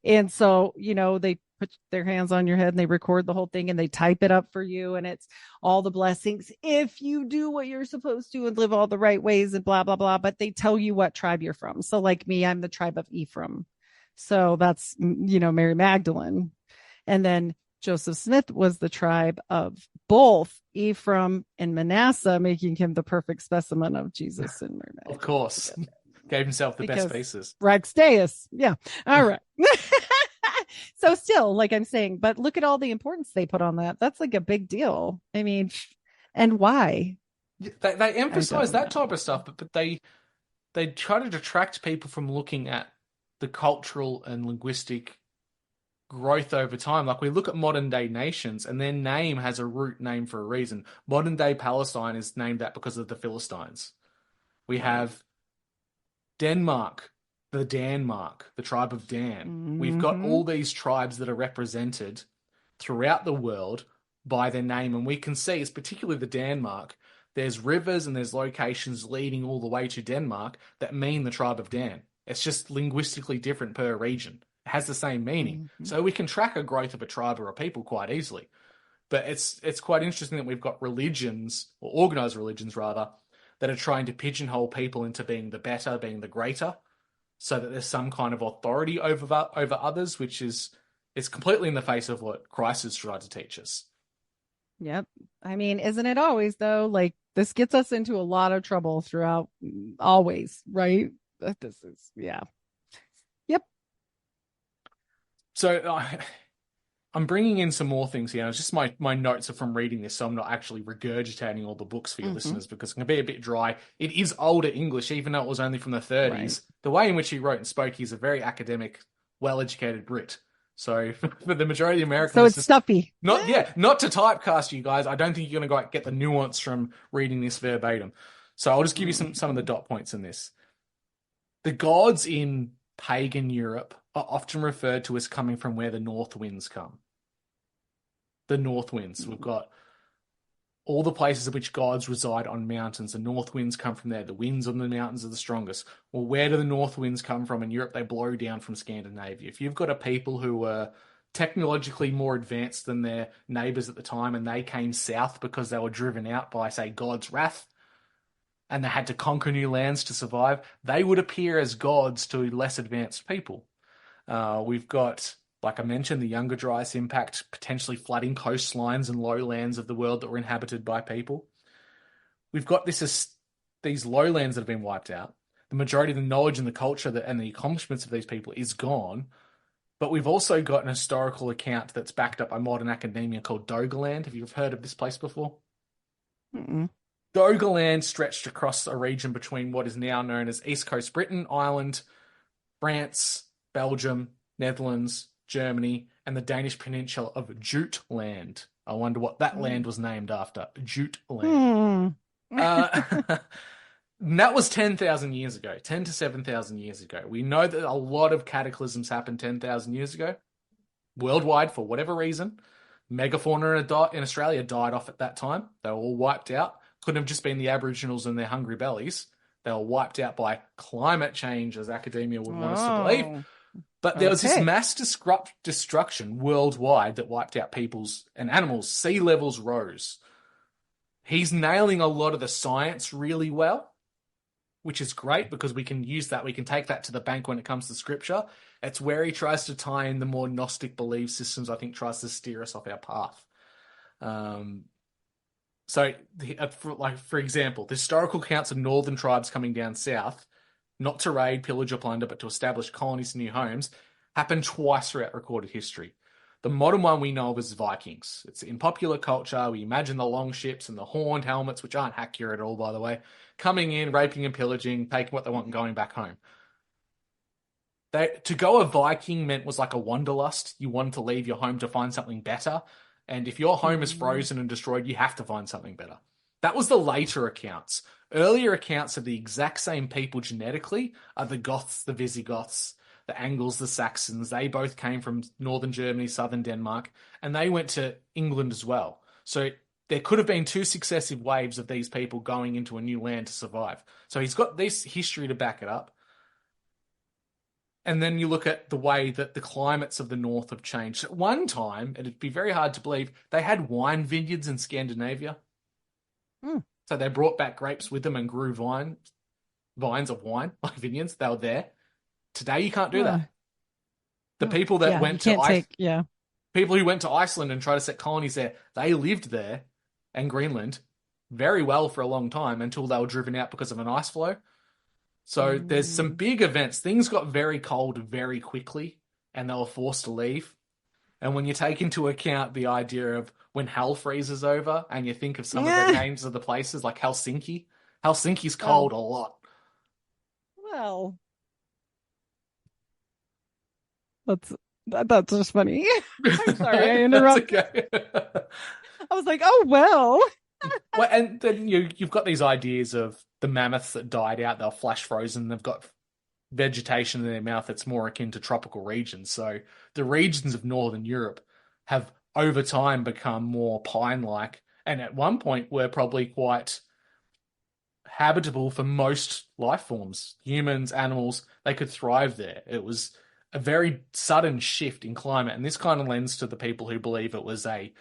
And so, they put their hands on your head and they record the whole thing and they type it up for you. And it's all the blessings if you do what you're supposed to and live all the right ways and blah, blah, blah. But they tell you what tribe you're from. So like me, I'm the tribe of Ephraim. So that's, Mary Magdalene. And then Joseph Smith was the tribe of both Ephraim and Manasseh, making him the perfect specimen of Jesus and Mary Magdalene. Of course. Gave himself the best pieces. Rex Deus. Yeah. All right. So still, like I'm saying, but look at all the importance they put on that. That's like a big deal. I mean, and why? They emphasize that type of stuff, but they try to detract people from looking at the cultural and linguistic growth over time. Like we look at modern day nations and their name has a root name for a reason. Modern day Palestine is named that because of the Philistines. We have Denmark, the tribe of Dan. Mm-hmm. We've got all these tribes that are represented throughout the world by their name. And we can see, it's particularly the Denmark, there's rivers and there's locations leading all the way to Denmark that mean the tribe of Dan. It's just linguistically different per region. It has the same meaning. Mm-hmm. So we can track a growth of a tribe or a people quite easily. But it's quite interesting that we've got religions, or organized religions rather, that are trying to pigeonhole people into being the better, being the greater, so that there's some kind of authority over others, which is completely in the face of what Christ has tried to teach us. Yep. I mean, isn't it always though? Like this gets us into a lot of trouble throughout always, right? This is, yeah. Yep. So I'm bringing in some more things here. It's just my notes are from reading this, so I'm not actually regurgitating all the books for your listeners because it can be a bit dry. It is older English, even though it was only from the 30s. Right. The way in which he wrote and spoke, he's a very academic, well-educated Brit. So for the majority of Americans... So it's stuffy. Not to typecast you guys. I don't think you're going to get the nuance from reading this verbatim. So I'll just give you some of the dot points in this. The gods in pagan Europe are often referred to as coming from where the north winds come. The north winds. We've got all the places in which gods reside on mountains. The north winds come from there. The winds on the mountains are the strongest. Well, where do the north winds come from? In Europe, they blow down from Scandinavia. If you've got a people who were technologically more advanced than their neighbours at the time and they came south because they were driven out by, say, God's wrath, and they had to conquer new lands to survive, they would appear as gods to less advanced people. We've got, like I mentioned, the Younger Dryas impact, potentially flooding coastlines and lowlands of the world that were inhabited by people. We've got these lowlands that have been wiped out. The majority of the knowledge and the culture and the accomplishments of these people is gone. But we've also got an historical account that's backed up by modern academia called Doggerland. Have you heard of this place before? Mm-mm. Doggerland stretched across a region between what is now known as East Coast Britain, Ireland, France, Belgium, Netherlands, Germany, and the Danish peninsula of Jutland. I wonder what that land was named after. Jutland. And that was 10,000 years ago, 10 to 7,000 years ago. We know that a lot of cataclysms happened 10,000 years ago, worldwide for whatever reason. Megafauna in Australia died off at that time. They were all wiped out. Couldn't have just been the Aboriginals and their hungry bellies. They were wiped out by climate change, as academia would want us to believe. But there was this mass destruction worldwide that wiped out peoples and animals. Sea levels rose. He's nailing a lot of the science really well, which is great because we can use that. We can take that to the bank when it comes to scripture. It's where he tries to tie in the more Gnostic belief systems, I think tries to steer us off our path. For example, the historical accounts of northern tribes coming down south, not to raid, pillage, or plunder, but to establish colonies and new homes, happened twice throughout recorded history. The modern one we know of is Vikings. It's in popular culture. We imagine the long ships and the horned helmets, which aren't accurate at all, by the way, coming in, raping and pillaging, taking what they want and going back home. To go a Viking was like a wanderlust. You wanted to leave your home to find something better. And if your home is frozen and destroyed, you have to find something better. That was the later accounts. Earlier accounts of the exact same people genetically are the Goths, the Visigoths, the Angles, the Saxons. They both came from northern Germany, southern Denmark, and they went to England as well. So there could have been two successive waves of these people going into a new land to survive. So he's got this history to back it up. And then you look at the way that the climates of the north have changed. At one time, it'd be very hard to believe, they had wine vineyards in Scandinavia. So they brought back grapes with them and grew vines of wine, like vineyards. They were there. Today, you can't do that. The people that went to people who went to Iceland and tried to set colonies there, they lived there and Greenland very well for a long time until they were driven out because of an ice flow. So there's some big events. Things got very cold very quickly and they were forced to leave. And when you take into account the idea of when hell freezes over and you think of some of the names of the places like Helsinki's cold a lot. Well, that's just funny. I'm sorry, I interrupted. Okay. I was like, oh, well, and then you've got these ideas of the mammoths that died out. They're flash frozen. They've got vegetation in their mouth that's more akin to tropical regions. So the regions of northern Europe have over time become more pine-like, and at one point were probably quite habitable for most life forms. Humans, animals, they could thrive there. It was a very sudden shift in climate, and this kind of lends to the people who believe it was a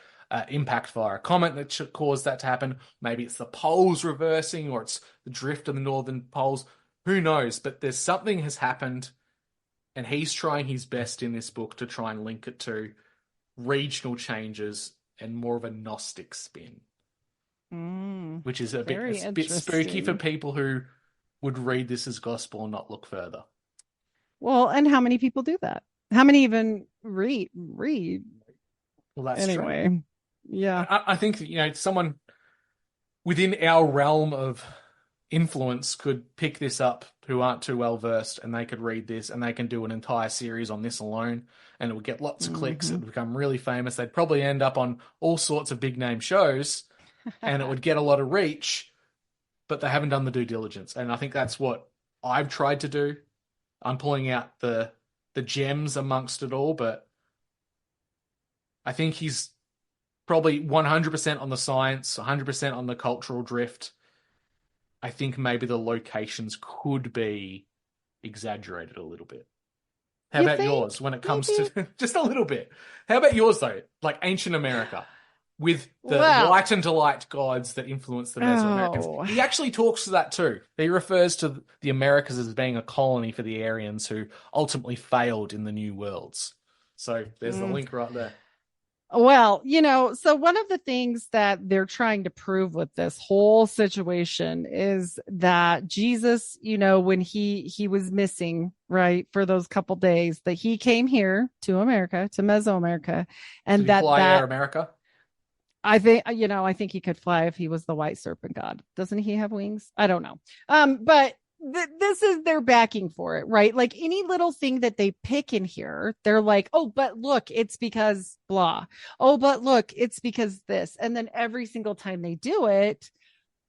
impact via a comet that caused that to happen. Maybe it's the poles reversing, or it's the drift of the northern poles. Who knows? But there's something has happened, and he's trying his best in this book to try and link it to regional changes and more of a Gnostic spin, which is a bit spooky for people who would read this as gospel and not look further. Well, and how many people do that? How many even read. Well, that's Anyway, true. yeah. I think that, someone within our realm of influence could pick this up who aren't too well versed, and they could read this and they can do an entire series on this alone, and it would get lots of clicks. It would become really famous. They'd probably end up on all sorts of big name shows and it would get a lot of reach, but they haven't done the due diligence. And I think that's what I've tried to do. I'm pulling out the gems amongst it all, but I think he's probably 100% on the science, 100% on the cultural drift. I think maybe the locations could be exaggerated a little bit. How about yours when it comes to just a little bit? How about yours though? Like ancient America with the light and delight gods that influence the Mesoamericans. He actually talks to that too. He refers to the Americas as being a colony for the Aryans who ultimately failed in the New Worlds. So there's the link right there. Well, so one of the things that they're trying to prove with this whole situation is that Jesus, when he was missing, right, for those couple days, that he came here to America, to Mesoamerica, and Did he fly Air America? I think he could fly if he was the white serpent god. Doesn't he have wings? I don't know. But this is their backing for it, right? Like any little thing that they pick in here, they're like, oh, but look, it's because blah. Oh, but look, it's because this. And then every single time they do it,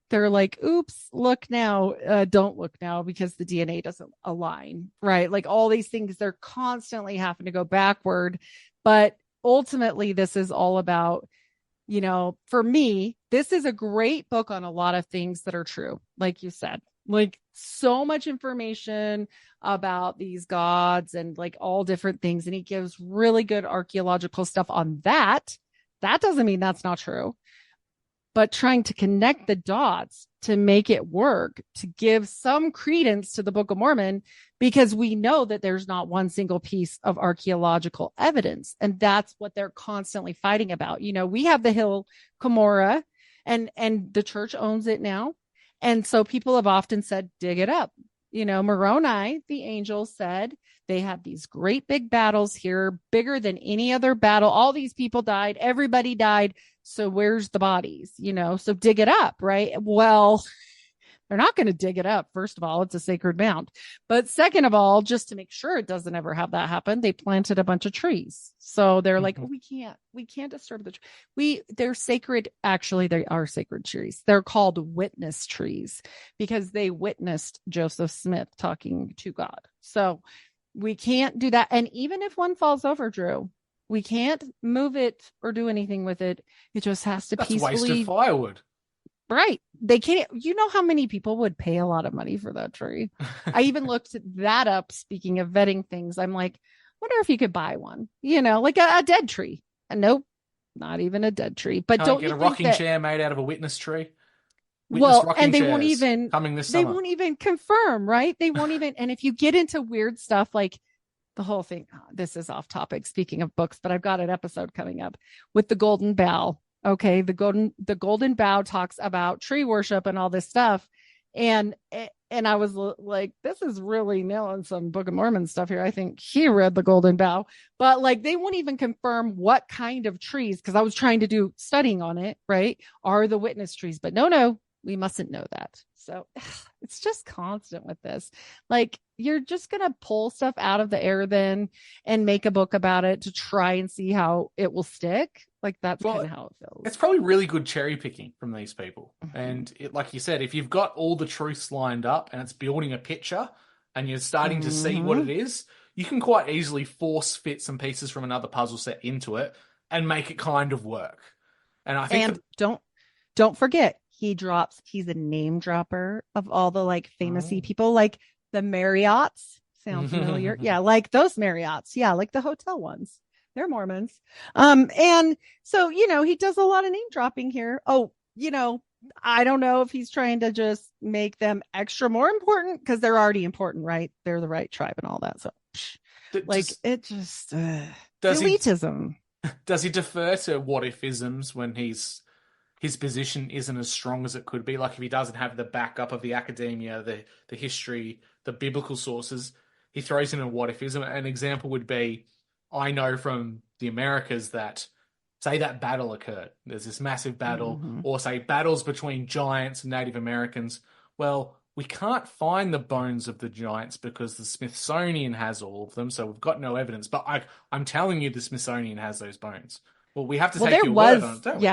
they're like, oops, look now, don't look now because the DNA doesn't align, right? Like all these things, they're constantly having to go backward. But ultimately, this is all about, for me, this is a great book on a lot of things that are true. Like you said, like so much information about these gods and like all different things. And he gives really good archaeological stuff on that. That doesn't mean that's not true, but trying to connect the dots to make it work, to give some credence to the Book of Mormon, because we know that there's not one single piece of archaeological evidence. And that's what they're constantly fighting about. We have the hill Cumorah and the church owns it now. And so people have often said, dig it up. Moroni, the angel, said they had these great big battles here, bigger than any other battle. All these people died. Everybody died. So where's the bodies? So dig it up, right? Well, they're not going to dig it up. First of all, it's a sacred mound. But second of all, just to make sure it doesn't ever have that happen, they planted a bunch of trees. So they're like, we can't disturb the tree. They're sacred. Actually, they are sacred trees. They're called witness trees because they witnessed Joseph Smith talking to God. So we can't do that. And even if one falls over, Drew, we can't move it or do anything with it. It just has to peacefully. That's wasted firewood. Right. They can't, how many people would pay a lot of money for that tree? I even looked that up. Speaking of vetting things, I'm like, wonder if you could buy one, like a dead tree. And nope, not even a dead tree. But don't get a rocking chair made out of a witness tree? And they won't even coming this summer. They won't even confirm, right? They won't even. And if you get into weird stuff, like the whole thing, this is off topic. Speaking of books, but I've got an episode coming up with the Golden Bough. Okay. The golden bough talks about tree worship and all this stuff. And I was like, this is really nailing some Book of Mormon stuff here. I think he read the Golden Bough, but like, they won't even confirm what kind of trees. Cause I was trying to do studying on it, right? Are the witness trees, but no, we mustn't know that. So it's just constant with this. Like you're just going to pull stuff out of the air then and make a book about it to try and see how it will stick. Like that's kind of how it feels. It's probably really good cherry picking from these people. Mm-hmm. And like you said, if you've got all the truths lined up and it's building a picture and you're starting to see what it is, you can quite easily force fit some pieces from another puzzle set into it and make it kind of work. And I think don't forget, he's a name dropper of all the like famousy people, like the Marriotts. Sound familiar? Yeah, like those Marriotts. Yeah, like the hotel ones. They're Mormons. And so, he does a lot of name dropping here. Oh, I don't know if he's trying to just make them extra more important because they're already important, right? They're the right tribe and all that. So elitism. Does he defer to what-if-isms when his position isn't as strong as it could be? Like if he doesn't have the backup of the academia, the history, the biblical sources, he throws in a what-if-ism. An example would be I know from the Americas that, say that battle occurred, there's this massive battle, or say battles between giants and Native Americans. Well, we can't find the bones of the giants because the Smithsonian has all of them, so we've got no evidence. But I'm telling you the Smithsonian has those bones. Well, we have to take your word on it, don't we?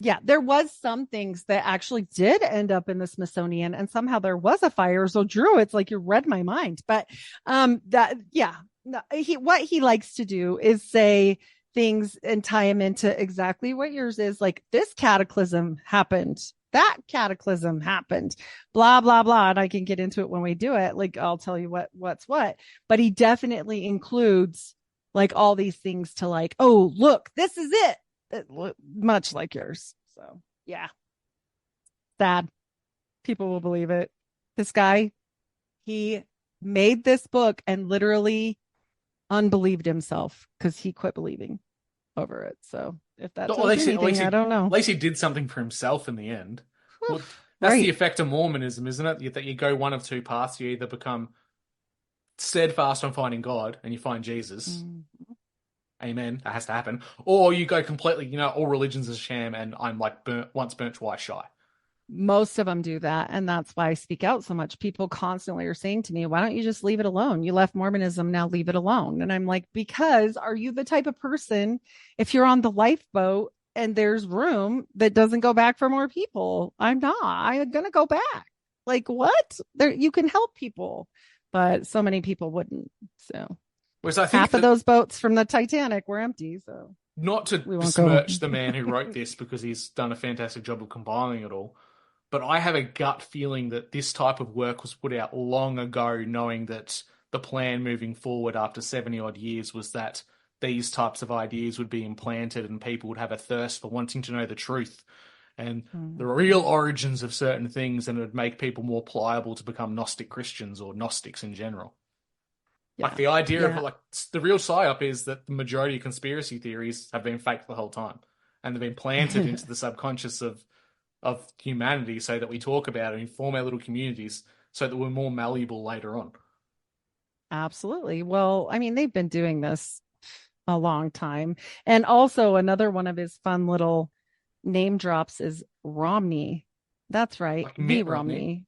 Yeah, there was some things that actually did end up in the Smithsonian, and somehow there was a fire. So Drew, it's like you read my mind. But what he likes to do is say things and tie them into exactly what yours is. Like, this cataclysm happened, that cataclysm happened, blah blah blah. And I can get into it when we do it. Like, I'll tell you what's what. But he definitely includes like all these things to like, oh look, this is it. Much like yours. So yeah, sad. People will believe it. This guy, he made this book and literally unbelieved himself because he quit believing over it. So if that's anything, I don't know. At least he did something for himself in the end. Well, that's the effect of Mormonism, isn't it? That you go one of two paths. You either become steadfast on finding God and you find Jesus. Amen. That has to happen. Or you go completely, all religions is a sham and I'm like once burnt, twice shy. Most of them do that. And that's why I speak out so much. People constantly are saying to me, why don't you just leave it alone? You left Mormonism, now leave it alone. And I'm like, because are you the type of person, if you're on the lifeboat and there's room, that doesn't go back for more people? I'm not. I'm going to go back. Like, what? You can help people. But so many people wouldn't. So. Whereas I think half of those boats from the Titanic were empty. So not to besmirch the man who wrote this because he's done a fantastic job of compiling it all, but I have a gut feeling that this type of work was put out long ago, knowing that the plan moving forward after 70 odd years was that these types of ideas would be implanted and people would have a thirst for wanting to know the truth and the real origins of certain things, and it would make people more pliable to become Gnostic Christians or Gnostics in general. Yeah. Like the idea of like the real psyop is that the majority of conspiracy theories have been fake the whole time, and they've been planted into the subconscious of humanity so that we talk about it and form our little communities so that we're more malleable later on. Absolutely. Well, I mean, they've been doing this a long time. And also another one of his fun little name drops is Romney. That's right. Like Mitt Romney.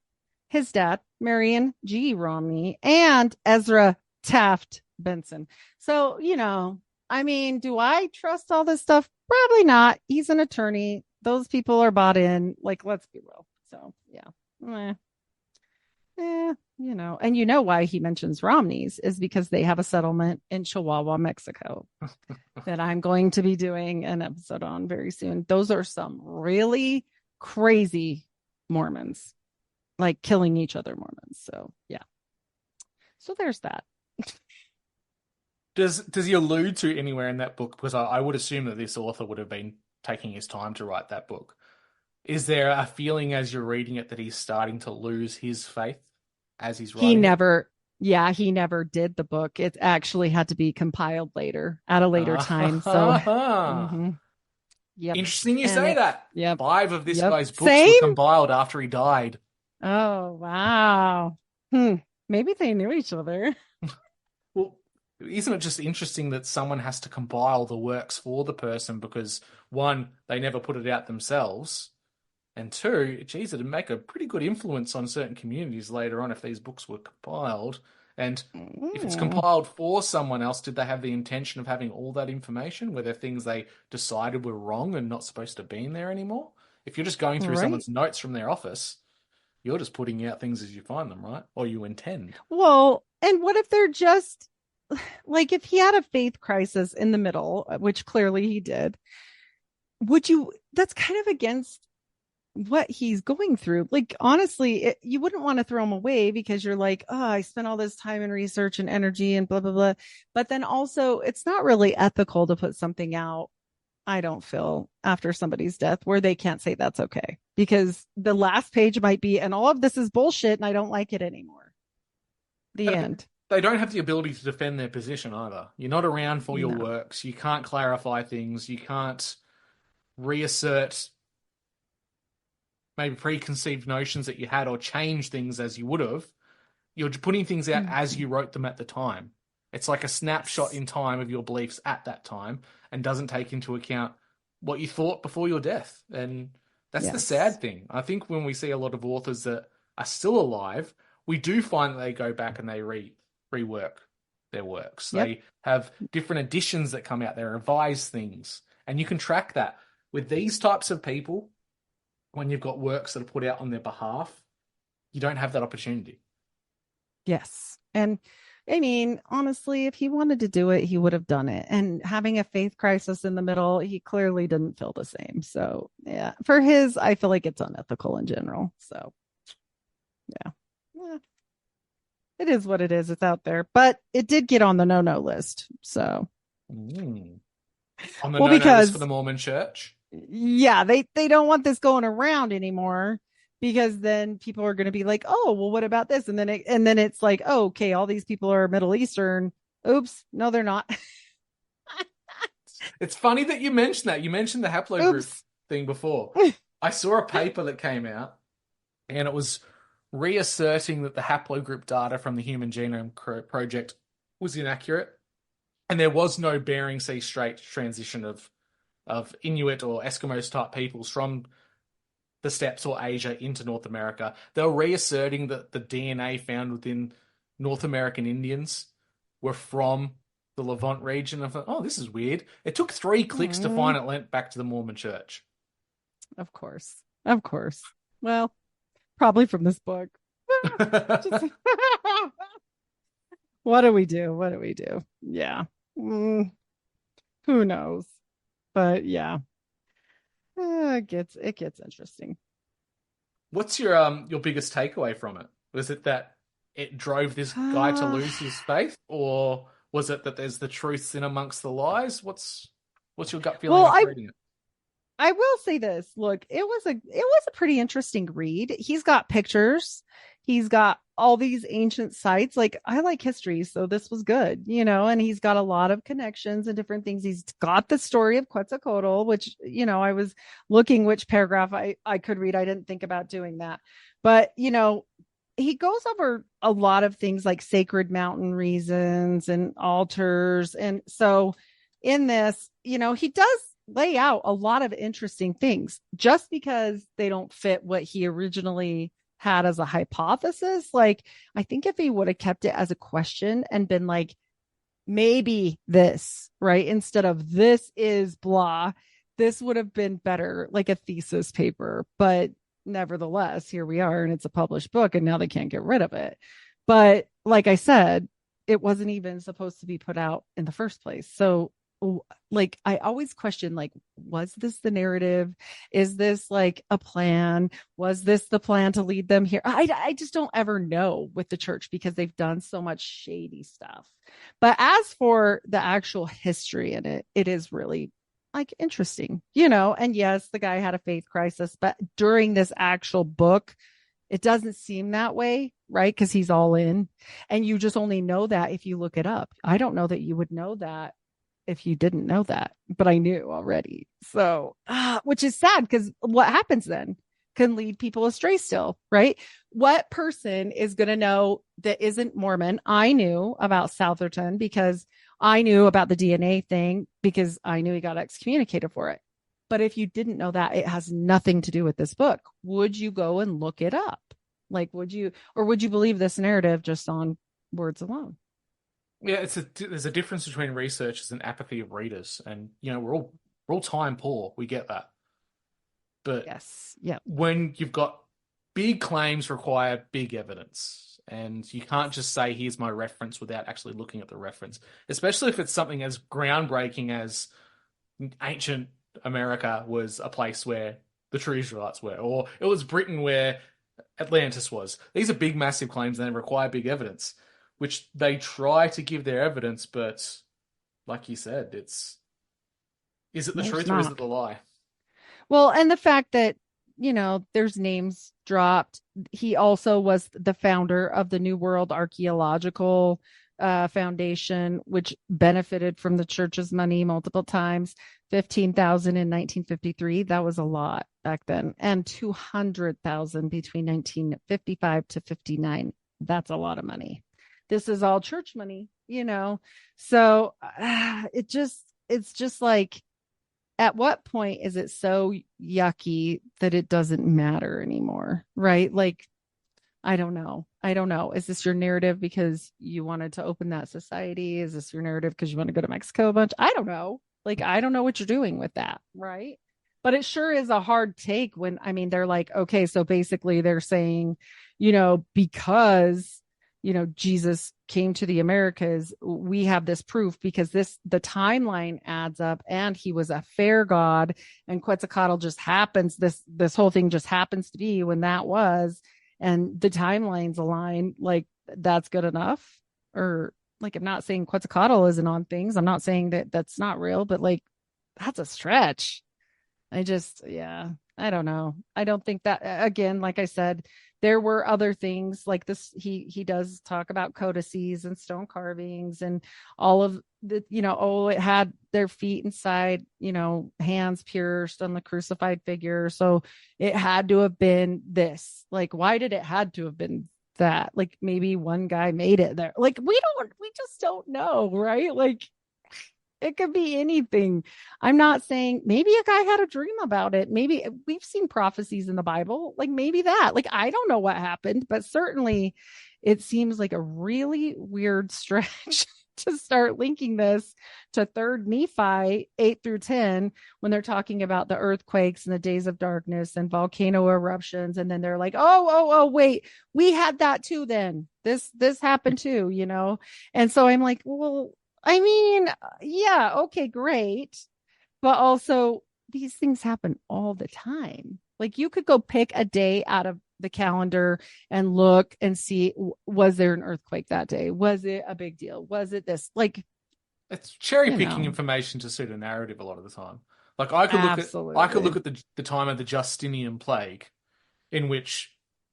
His dad, Marion G. Romney, and Ezra Taft Benson. So, I mean, do I trust all this stuff? Probably not. He's an attorney. Those people are bought in. Like, let's be real. So, yeah. And why he mentions Romneys is because they have a settlement in Chihuahua, Mexico that I'm going to be doing an episode on very soon. Those are some really crazy Mormons, like killing each other Mormons. So, yeah. So there's that. Does he allude to anywhere in that book? Because I would assume that this author would have been taking his time to write that book. Is there a feeling as you're reading it that he's starting to lose his faith as he's writing? He never did the book. It actually had to be compiled later at a later time. So, yep. Interesting you say that. Yep. 5 of this guy's books were compiled after he died. Oh, wow. Maybe they knew each other. Well, isn't it just interesting that someone has to compile the works for the person because, 1, they never put it out themselves, and 2, geez, it'd make a pretty good influence on certain communities later on if these books were compiled. And if it's compiled for someone else, did they have the intention of having all that information? Were there things they decided were wrong and not supposed to be in there anymore? If you're just going through someone's notes from their office, you're just putting out things as you find them, right? Or you intend. Well, and what if they're just, like, if he had a faith crisis in the middle, which clearly he did, that's kind of against what he's going through. Like, honestly, you wouldn't want to throw him away because you're like, oh, I spent all this time and research and energy and blah, blah, blah. But then also it's not really ethical to put something out, I don't feel, after somebody's death where they can't say that's okay, because the last page might be, and all of this is bullshit and I don't like it anymore. The end. They don't have the ability to defend their position either. You're not around for your works. You can't clarify things. You can't reassert maybe preconceived notions that you had or change things as you would have. You're putting things out as you wrote them at the time. It's like a snapshot in time of your beliefs at that time and doesn't take into account what you thought before your death. And that's the sad thing. I think when we see a lot of authors that are still alive, we do find that they go back and they rework their works. Yep. They have different editions that come out. They revise things. And you can track that. With these types of people, when you've got works that are put out on their behalf, you don't have that opportunity. Yes. And I mean, honestly, if he wanted to do it, he would have done it. And having a faith crisis in the middle, he clearly didn't feel the same. So yeah, for his, I feel like it's unethical in general. So yeah. It is what it is. It's out there, but it did get on the no-no list. So On the no-no list for the Mormon Church. Yeah, they don't want this going around anymore, because then people are going to be like, oh, well, what about this? And then it's like, oh, okay, all these people are Middle Eastern. Oops, no, they're not. It's funny that you mentioned that. You mentioned the haplogroup thing before. I saw a paper that came out, and it was reasserting that the haplogroup data from the Human Genome Project was inaccurate, and there was no Bering Sea Strait transition of Inuit or Eskimos type peoples from the steppes or Asia into North America. They were reasserting that the DNA found within North American Indians were from the Levant region. I thought, oh, this is weird. It took 3 clicks to find it linked back to the Mormon Church. Of course. Well, probably from this book. What do we do? Yeah. Who knows? But yeah. It gets interesting. What's your biggest takeaway from it? Was it that it drove this guy to lose his faith, or was it that there's the truths in amongst the lies? What's your gut feeling after reading it? I will say this. Look, it was a pretty interesting read. He's got pictures. He's got all these ancient sites. Like, I like history, so this was good, and he's got a lot of connections and different things. He's got the story of Quetzalcoatl, which, I was looking which paragraph I could read. I didn't think about doing that. But, he goes over a lot of things like sacred mountain reasons and altars. And so in this, he does lay out a lot of interesting things. Just because they don't fit what he originally had as a hypothesis, like, I think if he would have kept it as a question and been like, maybe this, right, instead of this is blah, this would have been better, like a thesis paper. But nevertheless, here we are, and it's a published book, and now they can't get rid of it. But like I said, it wasn't even supposed to be put out in the first place. So like, I always question, like, was this the narrative? Is this like a plan? Was this the plan to lead them here? I just don't ever know with the church, because they've done so much shady stuff. But as for the actual history in it, it is really like interesting, and yes, the guy had a faith crisis, but during this actual book, it doesn't seem that way, right? Because he's all in, and you just only know that if you look it up. I don't know that you would know that if you didn't know that, but I knew already. So, which is sad, because what happens then can lead people astray still, right? What person is going to know that isn't Mormon? I knew about Southerton because I knew about the DNA thing, because I knew he got excommunicated for it. But if you didn't know that, it has nothing to do with this book. Would you go and look it up? Like, would you believe this narrative just on words alone? Yeah, there's a difference between researchers and apathy of readers, and we're all time poor. We get that, but yes, yeah, when you've got big claims, require big evidence. And you can't just say, here's my reference, without actually looking at the reference, especially if it's something as groundbreaking as ancient America was a place where the true Israelites were, or it was Britain where Atlantis was. These are big, massive claims, and they require big evidence, which they try to give their evidence, but like you said, is it the truth or is it the lie? Well, and the fact that, there's names dropped. He also was the founder of the New World Archaeological Foundation, which benefited from the church's money multiple times. 15,000 in 1953. That was a lot back then. And 200,000 between 1955 to 59. That's a lot of money. This is all church money, So it's just like, at what point is it so yucky that it doesn't matter anymore? Right? Like, I don't know. Is this your narrative because you wanted to open that society? Is this your narrative because you want to go to Mexico a bunch? I don't know. Like, I don't know what you're doing with that. Right. But it sure is a hard take when, I mean, they're like, okay, so basically they're saying, because, Jesus came to the Americas, we have this proof because the timeline adds up, and he was a fair God, and Quetzalcoatl just happens, this whole thing just happens to be when that was, and the timelines align. Like, that's good enough? Or, like, I'm not saying Quetzalcoatl isn't on things. I'm not saying that that's not real, but like, that's a stretch. I don't know. I don't think that, again, like I said, there were other things like this. He does talk about codices and stone carvings and all of the, it had their feet inside, hands pierced on the crucified figure. So it had to have been this. Like, why did it had to have been that? Like, maybe one guy made it there. Like, we just don't know, right? Like, it could be anything. I'm not saying, maybe a guy had a dream about it. Maybe we've seen prophecies in the Bible. Like, maybe that, like, I don't know what happened, but certainly it seems like a really weird stretch to start linking this to 3rd Nephi 8-10, when they're talking about the earthquakes and the days of darkness and volcano eruptions. And then they're like, oh, wait, we had that too. Then this happened too, And so I'm like, well, I mean, yeah, okay, great. But also, these things happen all the time. Like, you could go pick a day out of the calendar and look and see, was there an earthquake that day? Was it a big deal? Was it this? Like, it's cherry picking information to suit a narrative a lot of the time. Like, I could look at the time of the Justinian plague, in which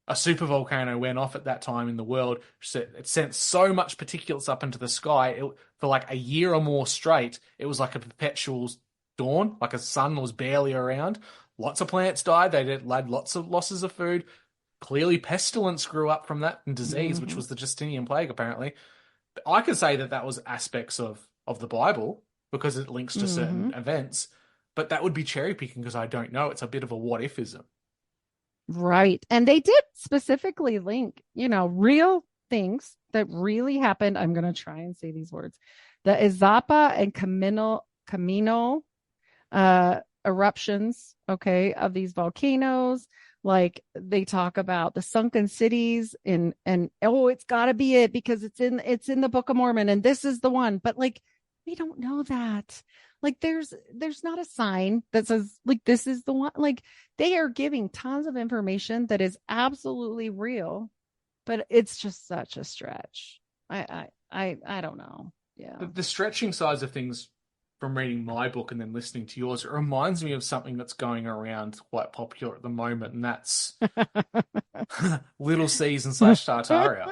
a supervolcano went off at that time in the world. It sent so much particulates up into the sky. For like a year or more straight, it was like a perpetual dawn, like a sun was barely around. Lots of plants died. They had lots of losses of food. Clearly, pestilence grew up from that, and disease, which was the Justinian plague, apparently. I could say that was aspects of the Bible because it links to certain events, but that would be cherry picking because I don't know. It's a bit of a what-ifism. Right. And they did specifically link, real things that really happened. I'm going to try and say these words. The Izapa and Camino eruptions, okay, of these volcanoes. Like, they talk about the sunken cities and it's got to be it because it's in the Book of Mormon and this is the one. But like, we don't know that. Like, there's not a sign that says, like, this is the one. Like, they are giving tons of information that is absolutely real, but it's just such a stretch. I don't know. Yeah. The stretching sides of things from reading my book and then listening to yours, it reminds me of something that's going around quite popular at the moment, and that's Little Caesar / Tartaria.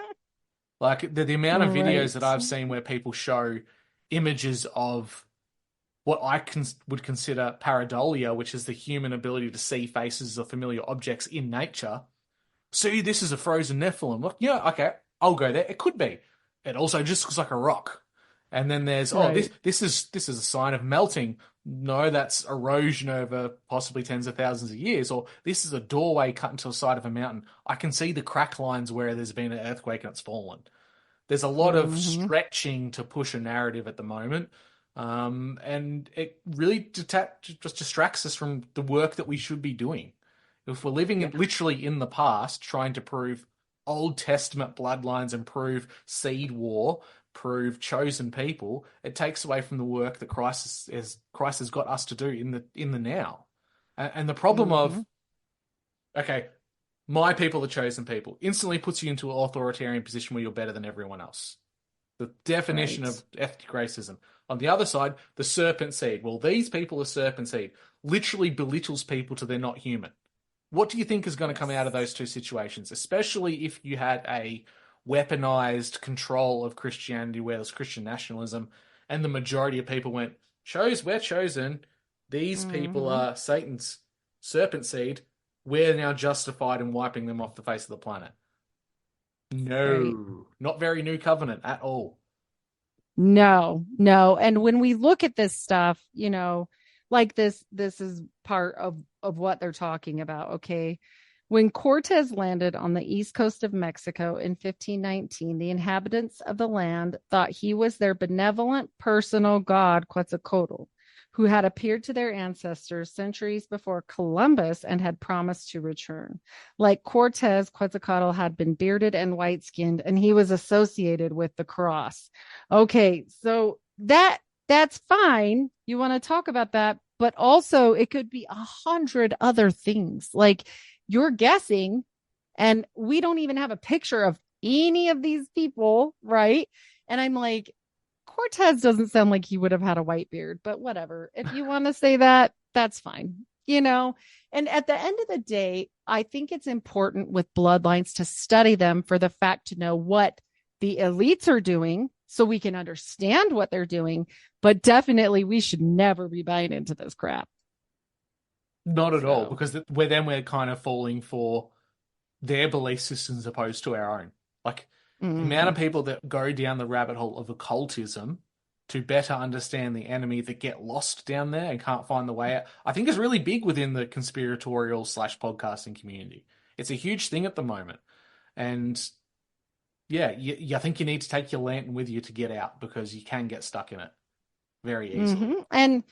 Like, the amount of videos that I've seen where people show images of what I would consider pareidolia, which is the human ability to see faces of familiar objects in nature. See, this is a frozen Nephilim. Look, yeah, okay, I'll go there. It could be. It also just looks like a rock. And then there's, this is a sign of melting. No, that's erosion over possibly tens of thousands of years. Or this is a doorway cut into the side of a mountain. I can see the crack lines where there's been an earthquake and it's fallen. There's a lot of stretching to push a narrative at the moment. And it really just distracts us from the work that we should be doing. If we're living literally in the past, trying to prove Old Testament bloodlines and prove seed war, prove chosen people, it takes away from the work that Christ has got us to do in the now. And the problem of, okay, my people are chosen people, instantly puts you into an authoritarian position where you're better than everyone else. The definition of ethnic racism. On the other side, the serpent seed. Well, these people are serpent seed. Literally belittles people to they're not human. What do you think is going to come out of those two situations? Especially if you had a weaponized control of Christianity where there's Christian nationalism and the majority of people went, we're chosen. These people are Satan's serpent seed. We're now justified in wiping them off the face of the planet. No, not very new covenant at all. No. And when we look at this stuff, you know, like this is part of what they're talking about. Okay. When Cortez landed on the east coast of Mexico in 1519, the inhabitants of the land thought he was their benevolent personal god, Quetzalcoatl, who had appeared to their ancestors centuries before Columbus and had promised to return. Like Cortez, Quetzalcoatl had been bearded and white-skinned, and he was associated with the cross. Okay, so that's fine. You want to talk about that, but also it could be 100 other things. Like, you're guessing, and we don't even have a picture of any of these people, right? And I'm like, Cortez doesn't sound like he would have had a white beard, but whatever. If you want to say that, that's fine, you know? And at the end of the day, I think it's important with bloodlines to study them for the fact to know what the elites are doing so we can understand what they're doing. But definitely, we should never be buying into this crap. Not at all, because we're kind of falling for their belief systems as opposed to our own. Like, the amount of people that go down the rabbit hole of occultism to better understand the enemy that get lost down there and can't find the way out, I think is really big within the conspiratorial / podcasting community. It's a huge thing at the moment. And yeah, I think you need to take your lantern with you to get out, because you can get stuck in it very easily. And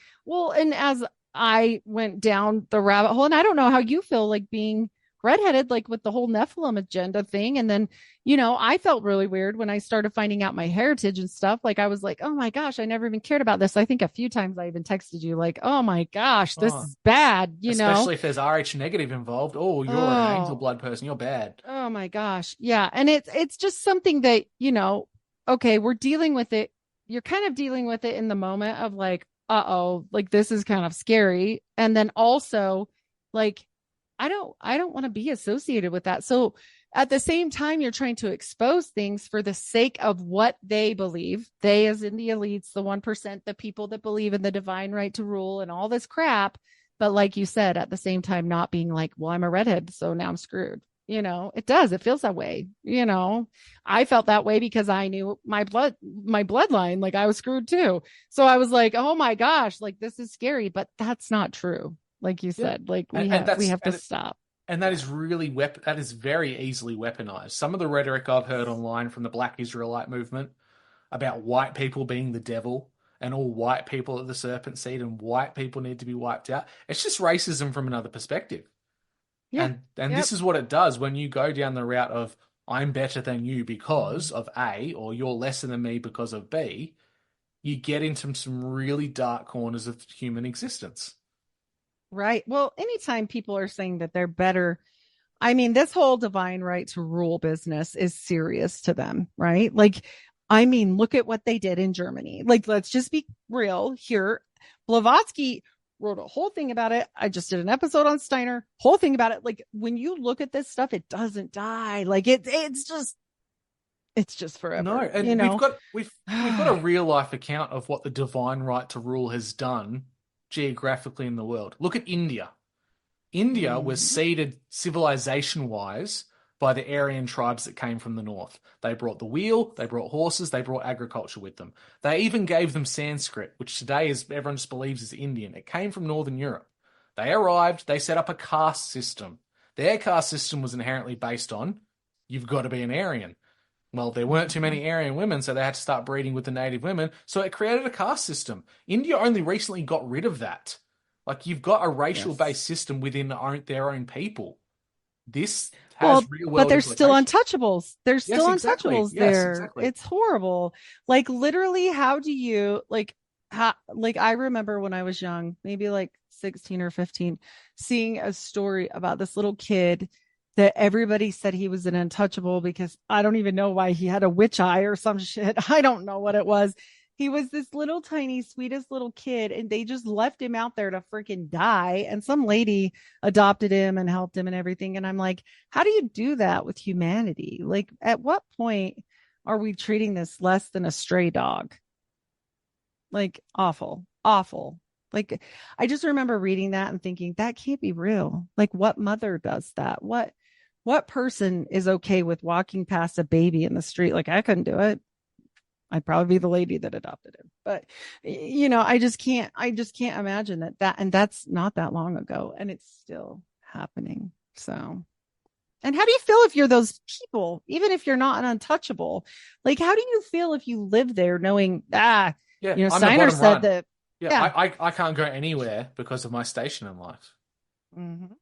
as I went down the rabbit hole, and I don't know how you feel like being redheaded, like with the whole Nephilim agenda thing. And then, you know, I felt really weird when I started finding out my heritage and stuff. Like, I was like, oh my gosh, I never even cared about this. I think a few times I even texted you like, oh my gosh, this is bad. Especially if there's RH negative involved. Oh, you're an angel blood person. You're bad. Oh my gosh. Yeah. And it's just something that, you know, okay, we're dealing with it. You're kind of dealing with it in the moment of like, like this is kind of scary. And then also like, I don't want to be associated with that. So at the same time, you're trying to expose things for the sake of what they believe. They, as in the elites, the 1%, the people that believe in the divine right to rule and all this crap. But like you said, at the same time, not being like, well, I'm a redhead, so now I'm screwed. You know, it feels that way. You know, I felt that way because I knew my bloodline, like I was screwed too. So I was like, oh my gosh, like this is scary, but that's not true. Like you said, like we have to stop. And that is really that is very easily weaponized. Some of the rhetoric I've heard online from the Black Israelite movement about white people being the devil and all white people are the serpent seed and white people need to be wiped out. It's just racism from another perspective. Yeah. And this is what it does when you go down the route of I'm better than you because of A, or you're lesser than me because of B. You get into some really dark corners of human existence. Right. Well, anytime people are saying that they're better, I mean, this whole divine right to rule business is serious to them, right? Like, I mean, look at what they did in Germany. Like, let's just be real here. Blavatsky wrote a whole thing about it. I just did an episode on Steiner, whole thing about it. Like, when you look at this stuff, it doesn't die. Like, it's just forever. No, and you know? we've got a real life account of what the divine right to rule has done geographically in the world. Look at India. India was seeded civilization-wise by the Aryan tribes that came from the north. They brought the wheel, they brought horses, they brought agriculture with them. They even gave them Sanskrit, which today everyone just believes is Indian. It came from Northern Europe. They arrived, they set up a caste system. Their caste system was inherently based on, you've got to be an Aryan. Well, there weren't too many Aryan women, so they had to start breeding with the native women. So it created a caste system. India only recently got rid of that. Like, you've got a racial-based system within their own people. This has real world but there's still untouchables. There's yes, still exactly. untouchables Yes, there. exactly. It's horrible. Like, literally, how do you like I remember when I was young, maybe like 16 or 15, seeing a story about this little kid that everybody said he was an untouchable because I don't even know why he had a witch eye or some shit. I don't know what it was. He was this little tiny, sweetest little kid, and they just left him out there to freaking die. And some lady adopted him and helped him and everything. And I'm like, how do you do that with humanity? Like, at what point are we treating this less than a stray dog? Like, awful. Like, I just remember reading that and thinking, that can't be real. Like, what mother does that? What person is okay with walking past a baby in the street? Like, I couldn't do it. I'd probably be the lady that adopted him. But I just can't imagine that, and that's not that long ago, and it's still happening. So, and how do you feel if you're those people, even if you're not an untouchable? Like, how do you feel if you live there knowing, Steiner said that. I can't go anywhere because of my station in life. Mm-hmm.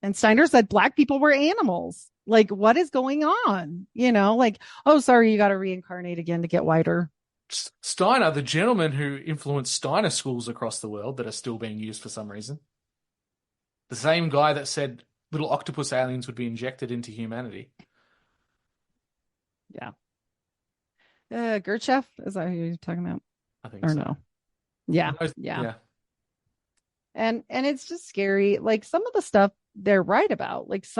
And Steiner said black people were animals. Like, what is going on? Like, oh, sorry, you got to reincarnate again to get whiter. Steiner, the gentleman who influenced Steiner schools across the world that are still being used for some reason. The same guy that said little octopus aliens would be injected into humanity. Yeah. Gurdjieff, is that who you're talking about? I think or so. No. Yeah. Yeah. And it's just scary. Like, some of the stuff they're right about, that's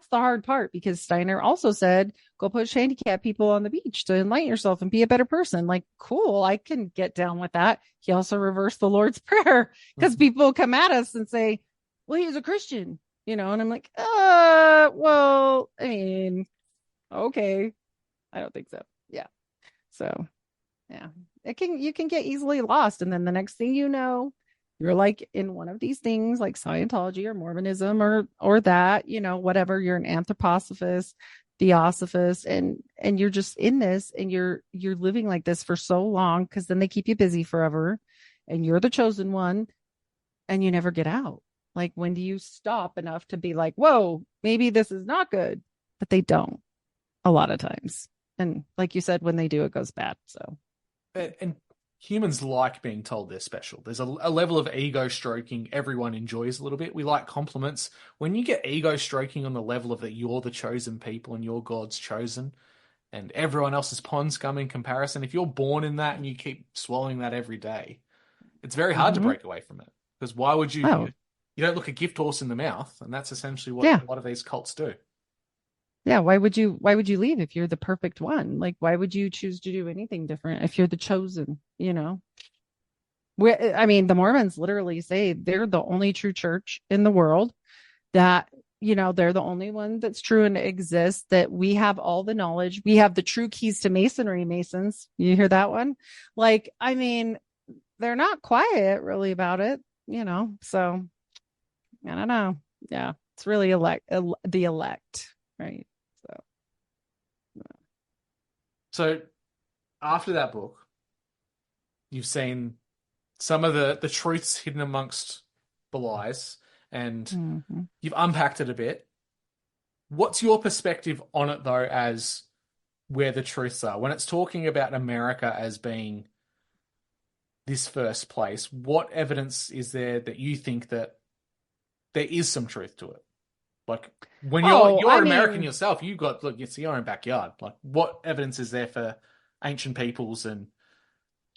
the hard part, because Steiner also said, go push handicapped people on the beach to enlighten yourself and be a better person. Like, cool, I can get down with that. He also reversed the Lord's Prayer, because people come at us and say, well, he was a Christian, and I'm like, well, I mean, okay. I don't think so. Yeah. So yeah, you can get easily lost. And then the next thing you know, you're like in one of these things like Scientology or Mormonism or that, whatever, you're an anthroposophist, theosophist, and you're just in this, and you're living like this for so long, because then they keep you busy forever, and you're the chosen one, and you never get out. Like, when do you stop enough to be like, whoa, maybe this is not good? But they don't a lot of times. And like you said, when they do, it goes bad. So, and humans like being told they're special. There's a level of ego stroking everyone enjoys a little bit. We like compliments. When you get ego stroking on the level of that you're the chosen people and you're God's chosen, and everyone else is pond scum in comparison, if you're born in that and you keep swallowing that every day, it's very hard to break away from it. Because why would you? Oh. You don't look a gift horse in the mouth, and that's essentially what a lot of these cults do. Yeah, why would you leave if you're the perfect one? Like, why would you choose to do anything different if you're the chosen, the Mormons literally say they're the only true church in the world, that, they're the only one that's true and exists, that we have all the knowledge. We have the true keys to masonry, Masons. You hear that one? Like, they're not quiet really about it, so I don't know. Yeah, it's really the elect, right? So after that book, you've seen some of the truths hidden amongst the lies, and you've unpacked it a bit. What's your perspective on it, though, as where the truths are? When it's talking about America as being this first place, what evidence is there that you think that there is some truth to it? Like, when you're American yourself, you've got, look, it's your own backyard. Like, what evidence is there for ancient peoples and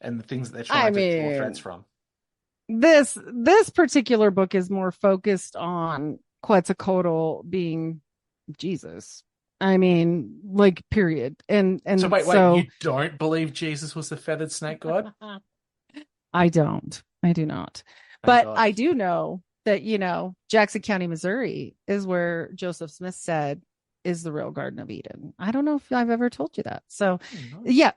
the things that they're trying to draw threads from? This particular book is more focused on Quetzalcoatl being Jesus. Period. And so wait, you don't believe Jesus was the feathered snake god? I don't. I do not. But I do know that, Jackson County, Missouri is where Joseph Smith said is the real Garden of Eden. I don't know if I've ever told you that. So, yeah,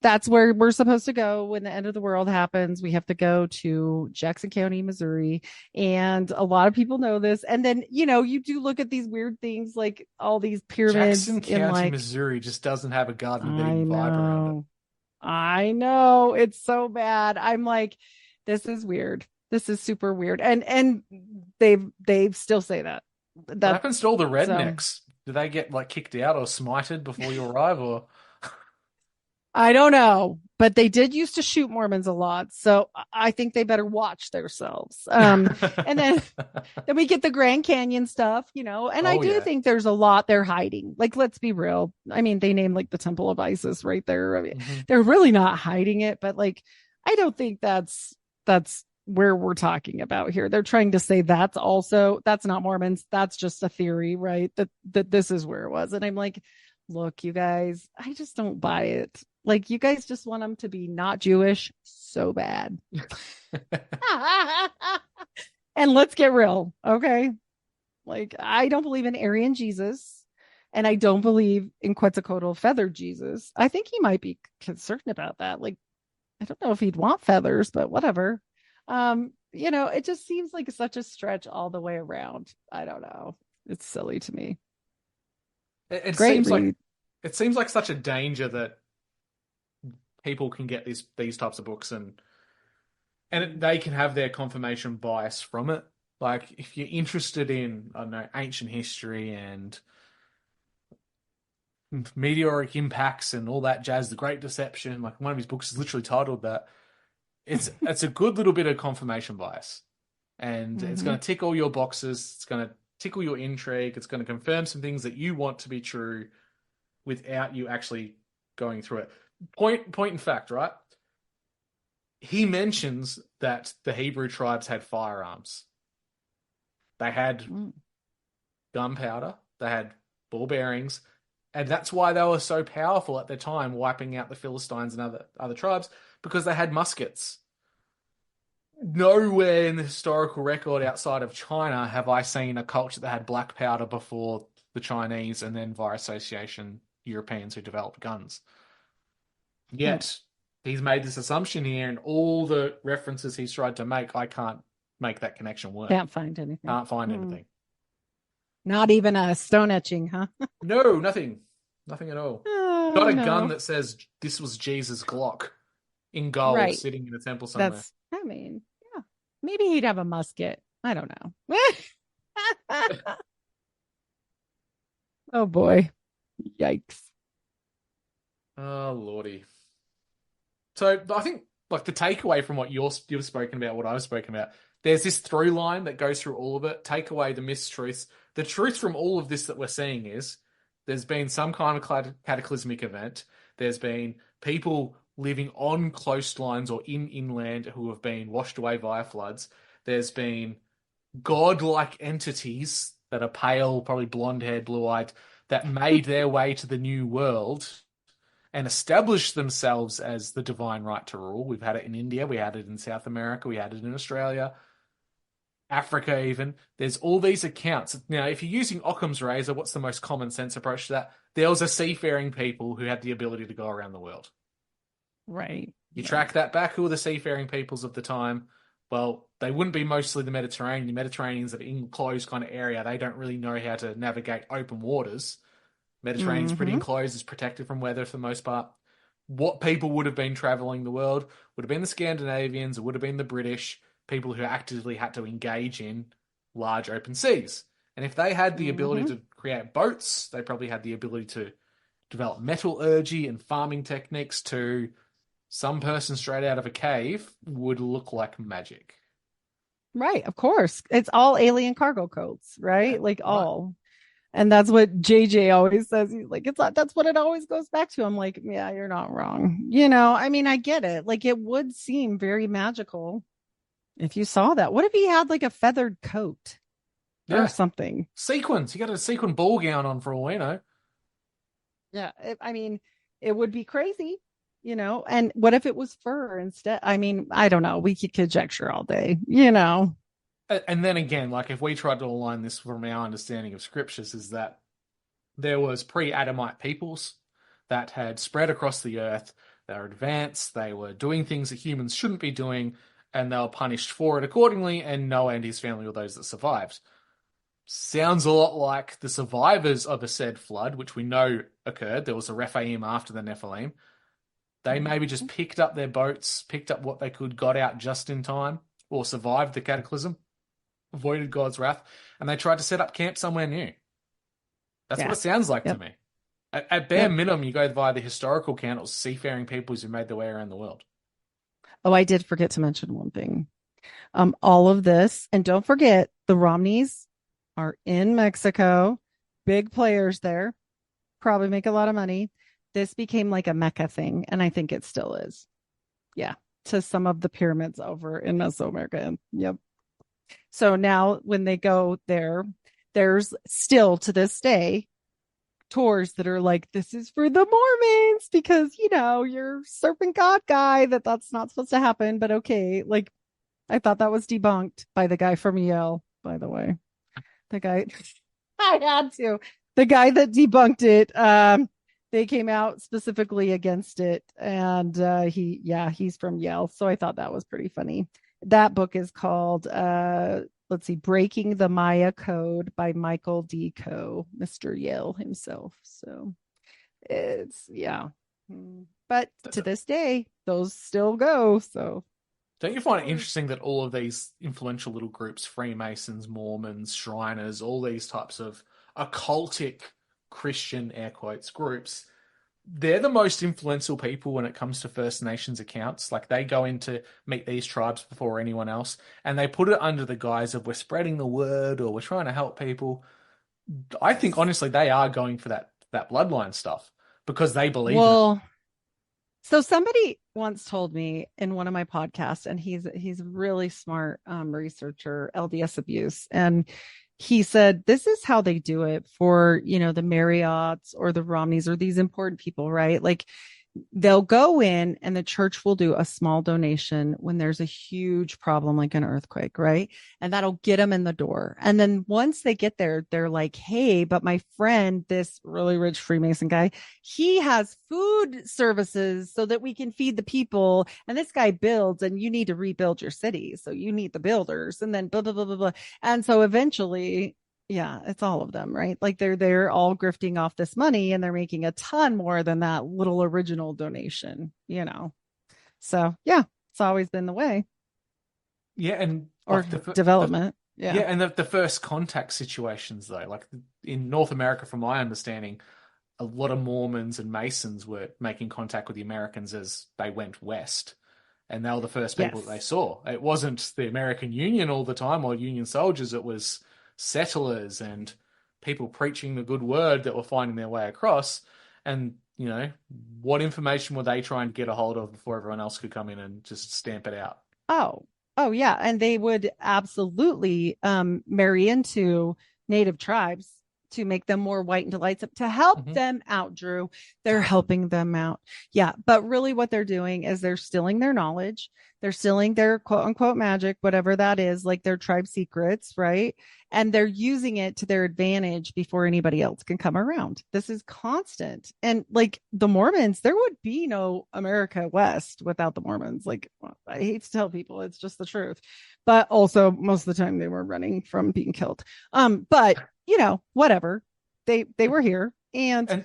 that's where we're supposed to go when the end of the world happens. We have to go to Jackson County, Missouri. And a lot of people know this. And then, you do look at these weird things like all these pyramids. Jackson County, Missouri just doesn't have a Garden of Eden vibe around it. I know. It's so bad. I'm like, this is weird. This is super weird. And they still say that. What happens to all the rednecks? Do they get kicked out or smited before you arrive, or? I don't know, but they did used to shoot Mormons a lot. So I think they better watch themselves. And then we get the Grand Canyon stuff, and I do think there's a lot they're hiding. Like, let's be real. They named the Temple of Isis right there. They're really not hiding it, but I don't think that's where we're talking about here. They're trying to say that's not Mormons. That's just a theory, right? That this is where it was. And I'm like, look, you guys, I just don't buy it. You guys just want them to be not Jewish so bad. And let's get real. Okay. I don't believe in Aryan Jesus. And I don't believe in Quetzalcoatl feathered Jesus. I think he might be concerned about that. Like, I don't know if he'd want feathers, but whatever. It just seems like such a stretch all the way around. I don't know. It's silly to me. It Great seems read. like it seems like such a danger that people can get these types of books and they can have their confirmation bias from it. Like if you're interested in, I don't know, ancient history and meteoric impacts and all that jazz, the Great Deception, like one of his books is literally titled that. It's a good little bit of confirmation bias. And it's going to tick all your boxes. It's going to tickle your intrigue. It's going to confirm some things that you want to be true without you actually going through it. Point in fact, right? He mentions that the Hebrew tribes had firearms. They had gunpowder. They had ball bearings. And that's why they were so powerful at the time, wiping out the Philistines and other tribes, because they had muskets. Nowhere in the historical record outside of China have I seen a culture that had black powder before the Chinese and then via association Europeans who developed guns. Yet, he's made this assumption here, and all the references he's tried to make, I can't make that connection work. Can't find anything. Can't find anything. Not even a stone etching, huh? No, nothing. Nothing at all. Got a gun that says this was Jesus' Glock in gold sitting in a temple somewhere. Yeah. Maybe he'd have a musket. I don't know. Oh boy. Yikes. Oh, Lordy. So I think like the takeaway from what you've spoken about, what I've spoken about, there's this through line that goes through all of it. Take away the mistruths. The truth from all of this that we're seeing is there's been some kind of cataclysmic event. There's been people living on coastlines or in inland who have been washed away via floods. There's been godlike entities that are pale, probably blonde-haired, blue-eyed, that made their way to the new world and established themselves as the divine right to rule. We've had it in India. We had it in South America. We had it in Australia. Africa even. There's all these accounts. Now, if you're using Occam's razor, what's the most common sense approach to that? There was a seafaring people who had the ability to go around the world. Right. You track that back, who were the seafaring peoples of the time? Well, they wouldn't be mostly the Mediterranean. The Mediterranean's an enclosed kind of area. They don't really know how to navigate open waters. Mediterranean's pretty enclosed, it's protected from weather for the most part. What people would have been traveling the world would have been the Scandinavians, it would have been the British, people who actively had to engage in large open seas. And if they had the ability to create boats, they probably had the ability to develop metallurgy and farming techniques to some person straight out of a cave would look like magic. Right, of course. It's all alien cargo codes, right? Like all. And that's what JJ always says. He's like, that's what it always goes back to. I'm like, yeah, you're not wrong. I mean, I get it. Like it would seem very magical if you saw that. What if he had like a feathered coat or something? Sequins. You got a sequin ball gown on for all we know. Yeah. I mean, it would be crazy, and what if it was fur instead? I mean, I don't know. We could conjecture all day, And then again, like if we tried to align this from our understanding of scriptures, is that there was pre-Adamite peoples that had spread across the earth. They were advanced. They were doing things that humans shouldn't be doing, and they were punished for it accordingly. And Noah and his family were those that survived. Sounds a lot like the survivors of a said flood, which we know occurred. There was a Rephaim after the Nephilim. They maybe just picked up their boats, picked up what they could, got out just in time, or survived the cataclysm, avoided God's wrath, and they tried to set up camp somewhere new. That's what it sounds like to me. At bare minimum, you go via the historical count, it was seafaring peoples who made their way around the world. Oh, I did forget to mention one thing. All of this, and don't forget, the Romneys are in Mexico, big players there, probably make a lot of money. This became like a Mecca thing, and I think it still is. Yeah, to some of the pyramids over in Mesoamerica. Yep. So now when they go there, there's still to this day tours that are like, this is for the Mormons because, you're serpent god guy, that's not supposed to happen. But okay, like I thought that was debunked by the guy from Yale, by the way. The guy, I had to. the guy that debunked it, they came out specifically against it, and he's from Yale, so I thought that was pretty funny. That book is called let's see, Breaking the Maya Code by Michael D. Coe, Mr. Yale himself. So it's but to this day those still go. So don't you find it interesting that all of these influential little groups, Freemasons, Mormons, Shriners, all these types of occultic Christian, air quotes, groups, they're the most influential people when it comes to First Nations accounts. Like, they go in to meet these tribes before anyone else, and they put it under the guise of, we're spreading the word or we're trying to help people. I think, honestly, they are going for that bloodline stuff because they believe in it. So somebody once told me in one of my podcasts, and he's a really smart researcher, LDS abuse, and he said this is how they do it for, the Marriotts or the Romneys or these important people, right? Like, they'll go in and the church will do a small donation when there's a huge problem, like an earthquake, right? And that'll get them in the door. And then once they get there, they're like, hey, but my friend, this really rich Freemason guy, he has food services so that we can feed the people. And this guy builds, and you need to rebuild your city. So you need the builders, and then blah, blah, blah, blah, blah. And so eventually, yeah, it's all of them, right? Like, they're all grifting off this money, and they're making a ton more than that little original donation, So yeah, it's always been the way. Yeah, and or development. Yeah, and the first contact situations, though, like in North America, from my understanding, a lot of Mormons and Masons were making contact with the Americans as they went west, and they were the first people that they saw. It wasn't the American Union all the time or Union soldiers. It was settlers and people preaching the good word that were finding their way across. And what information were they trying to get a hold of before everyone else could come in and just stamp it out? Oh yeah, and they would absolutely marry into native tribes to make them more white and delightsome, to help them out, Drew. They're helping them out. Yeah. But really what they're doing is they're stealing their knowledge. They're stealing their quote unquote magic, whatever that is, like their tribe secrets, right? And they're using it to their advantage before anybody else can come around. This is constant. And like the Mormons, there would be no America West without the Mormons. Like, I hate to tell people, it's just the truth. But also most of the time they were running from being killed. But whatever, they were here, and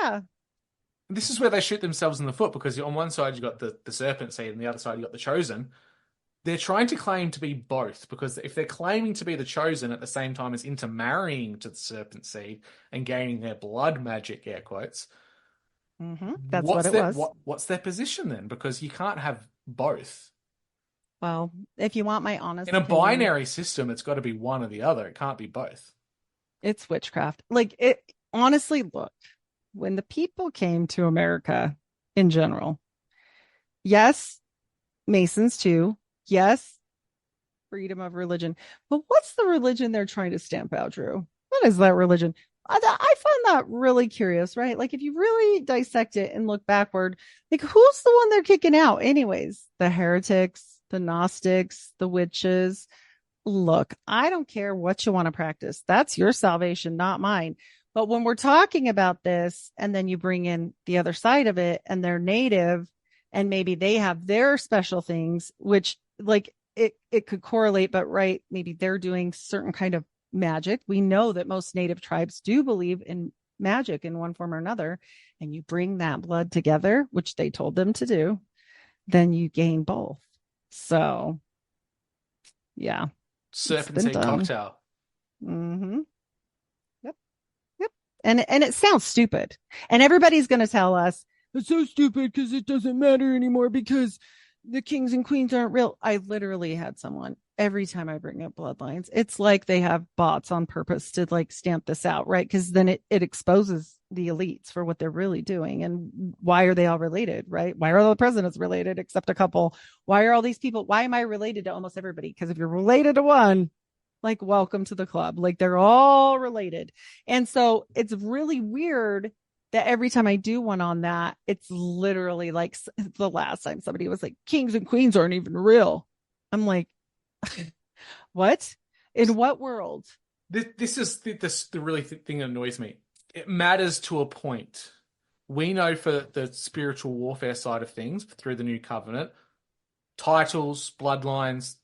yeah. This is where they shoot themselves in the foot, because on one side you got the serpent seed, and the other side you got the chosen. They're trying to claim to be both, because if they're claiming to be the chosen at the same time as intermarrying to the serpent seed and gaining their blood magic, air quotes, that's what it was. What's their position then? Because you can't have both. Well, if you want my honest in a binary system, it's got to be one or the other. It can't be both. It's witchcraft. Like, it honestly, look, when the people came to America in general, yes, Masons too, yes, freedom of religion, but what's the religion they're trying to stamp out, Drew? What is that religion? I find that really curious, right? Like, if you really dissect it and look backward, like, who's the one they're kicking out anyways? The heretics, the Gnostics, the witches. Look, I don't care what you want to practice. That's your salvation, not mine. But when we're talking about this, and then you bring in the other side of it, and they're native, and maybe they have their special things, which, like, it could correlate, but right, maybe they're doing certain kind of magic. We know that most native tribes do believe in magic in one form or another, and you bring that blood together, which they told them to do, then you gain both. So, yeah. Serpent seed cocktail. Yep. And it sounds stupid. And everybody's going to tell us it's so stupid because it doesn't matter anymore because the kings and queens aren't real. I literally had someone, every time I bring up bloodlines, it's like they have bots on purpose to, like, stamp this out, right? Because then it exposes the elites for what they're really doing. And why are they all related, right? Why are all the presidents related except a couple? Why are all these people? Why am I related to almost everybody? Because if you're related to one, like, welcome to the club. Like, they're all related. And so it's really weird that every time I do one on that, it's literally like the last time somebody was like, kings and queens aren't even real. I'm like, what? In what world? This is the really thing that annoys me. it matters to a point. We know for the spiritual warfare side of things through the new covenant, titles, bloodlines,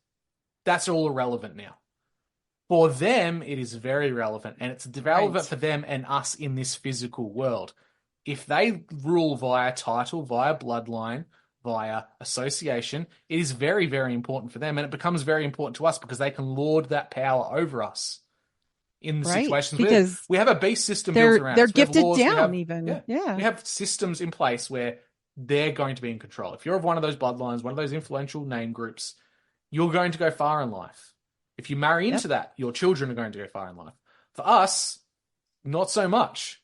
that's all irrelevant now. For them, it is very relevant, and it's relevant for them and us in this physical world. If they rule via title, via bloodline, via association, it is very, very important for them, and it becomes very important to us because they can lord that power over us in the situations because we have a beast system built around they're us. We have gifted laws, down we have systems in place where they're going to be in control. If you're of one of those bloodlines, one of those influential name groups, you're going to go far in life. If you marry into that, your children are going to go far in life. For us, not so much.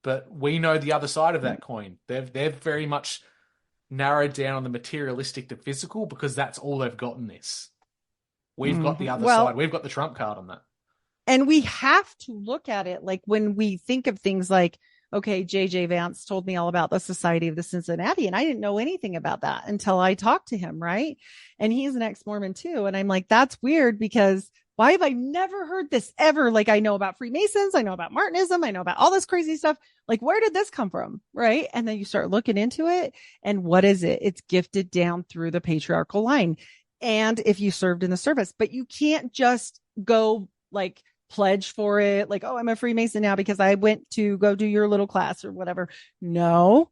But we know the other side of that coin. They've very much narrowed down on the materialistic to physical because that's all they've got in this. We've got the other side. We've got the trump card on that. And we have to look at it like when we think of things like, okay, J.J. Vance told me all about the Society of the Cincinnati, and I didn't know anything about that until I talked to him, right? And he's an ex-Mormon too. And I'm like, that's weird because why have I never heard this ever? Like, I know about Freemasons, I know about Martinism, I know about all this crazy stuff. Like, where did this come from? Right. And then you start looking into it. And what is it? It's gifted down through the patriarchal line. And if you served in the service, but you can't just go like pledge for it. Like, oh, I'm a Freemason now because I went to go do your little class or whatever. No.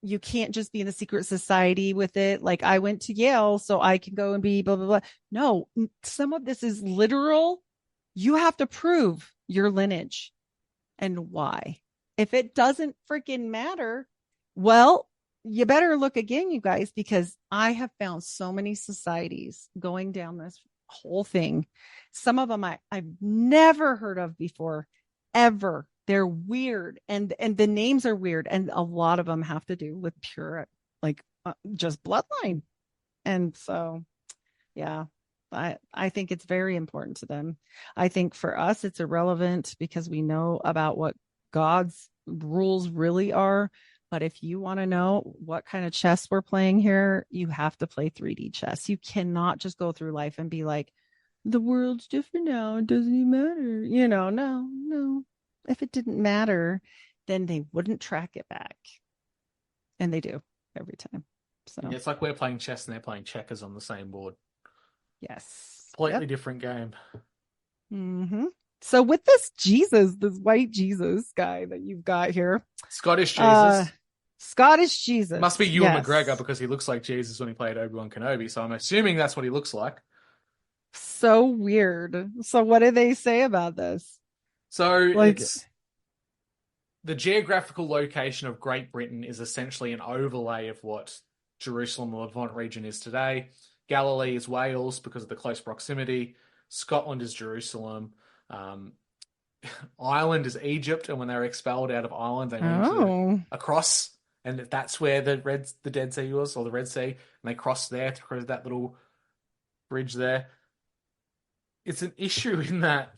You can't just be in the secret society with it. Like, I went to Yale, so I can go and be blah, blah, blah. No, some of this is literal. You have to prove your lineage and why. If it doesn't freaking matter, well, you better look again, you guys, because I have found so many societies going down this whole thing. Some of them I've never heard of before, ever. They're weird, and the names are weird, and a lot of them have to do with pure, like, just bloodline. And so, yeah, I think it's very important to them. I think for us, it's irrelevant because we know about what God's rules really are. But if you want to know what kind of chess we're playing here, you have to play 3D chess. You cannot just go through life and be like, the world's different now. It doesn't even matter. No. If it didn't matter, then they wouldn't track it back. And they do every time. So yeah, it's like we're playing chess and they're playing checkers on the same board. Yes. Completely different game. Mm-hmm. So with this white Jesus guy that you've got here. Scottish Jesus. Scottish Jesus. Must be Ewan McGregor because he looks like Jesus when he played Obi-Wan Kenobi. So I'm assuming that's what he looks like. So weird. So what do they say about this? So it's the geographical location of Great Britain is essentially an overlay of what Jerusalem or Levant region is today. Galilee is Wales because of the close proximity. Scotland is Jerusalem. Ireland is Egypt, and when they were expelled out of Ireland, they moved across, and that's where the Dead Sea was, or the Red Sea, and they crossed there through that little bridge there. It's an issue in that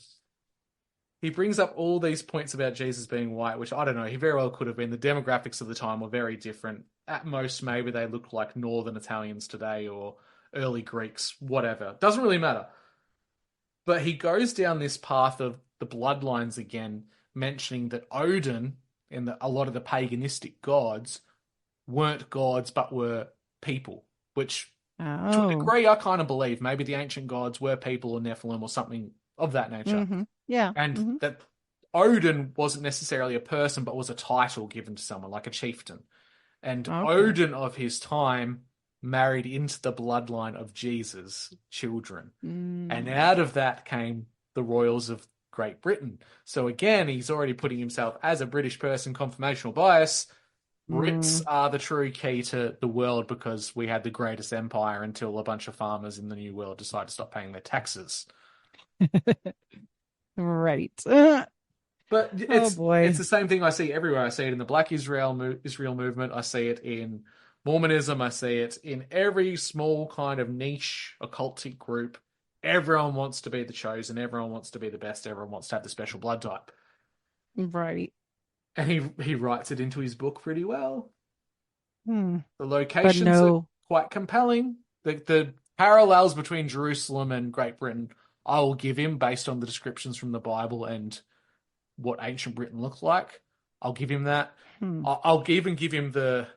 he brings up all these points about Jesus being white, which I don't know, he very well could have been. The demographics of the time were very different. At most, maybe they looked like Northern Italians today or early Greeks, whatever. Doesn't really matter. But he goes down this path of the bloodlines again, mentioning that Odin and a lot of the paganistic gods weren't gods but were people, which to a degree I kind of believe. Maybe the ancient gods were people or Nephilim or something of that nature. Mm-hmm. Yeah. And that Odin wasn't necessarily a person but was a title given to someone, like a chieftain. And Odin of his time married into the bloodline of Jesus' children. And out of that came the royals of Great Britain. So again, he's already putting himself as a British person, confirmational bias. Brits are the true key to the world because we had the greatest empire until a bunch of farmers in the New World decided to stop paying their taxes. Right. But it's the same thing I see everywhere. I see it in the Black Israel movement. I see it in Mormonism. I see it in every small kind of niche occultic group. Everyone wants to be the chosen. Everyone wants to be the best. Everyone wants to have the special blood type. Right. And he writes it into his book pretty well. The locations are quite compelling. The parallels between Jerusalem and Great Britain, I will give him based on the descriptions from the Bible and what ancient Britain looked like. I'll give him that. Hmm. I'll even give him the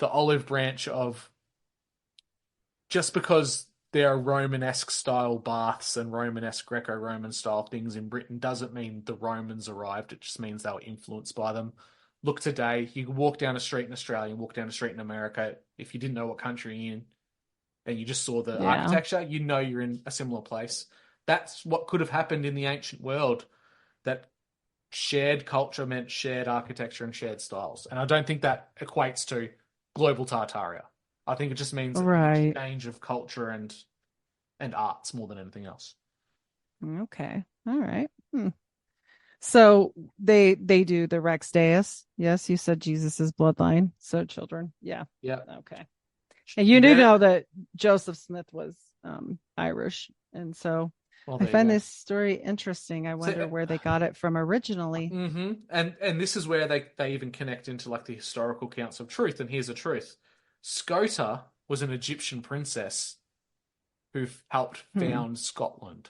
olive branch of, just because there are Romanesque style baths and Romanesque Greco-Roman style things in Britain doesn't mean the Romans arrived. It just means they were influenced by them. Look today, you can walk down a street in Australia and walk down a street in America. If you didn't know what country you're in and you just saw the architecture, you know you're in a similar place. That's what could have happened in the ancient world. That shared culture meant shared architecture and shared styles. And I don't think that equates to global Tartaria. I think it just means an exchange of culture and arts more than anything else. Okay. All right. So they do the Rex Deus. Yes, you said Jesus's bloodline. So children. Yeah. Yeah. Okay. And you do know that Joseph Smith was Irish. And so I find this story interesting. I wonder where they got it from originally. Mm-hmm. And this is where they even connect into like the historical counts of truth. And here's the truth. Scota was an Egyptian princess who helped found Scotland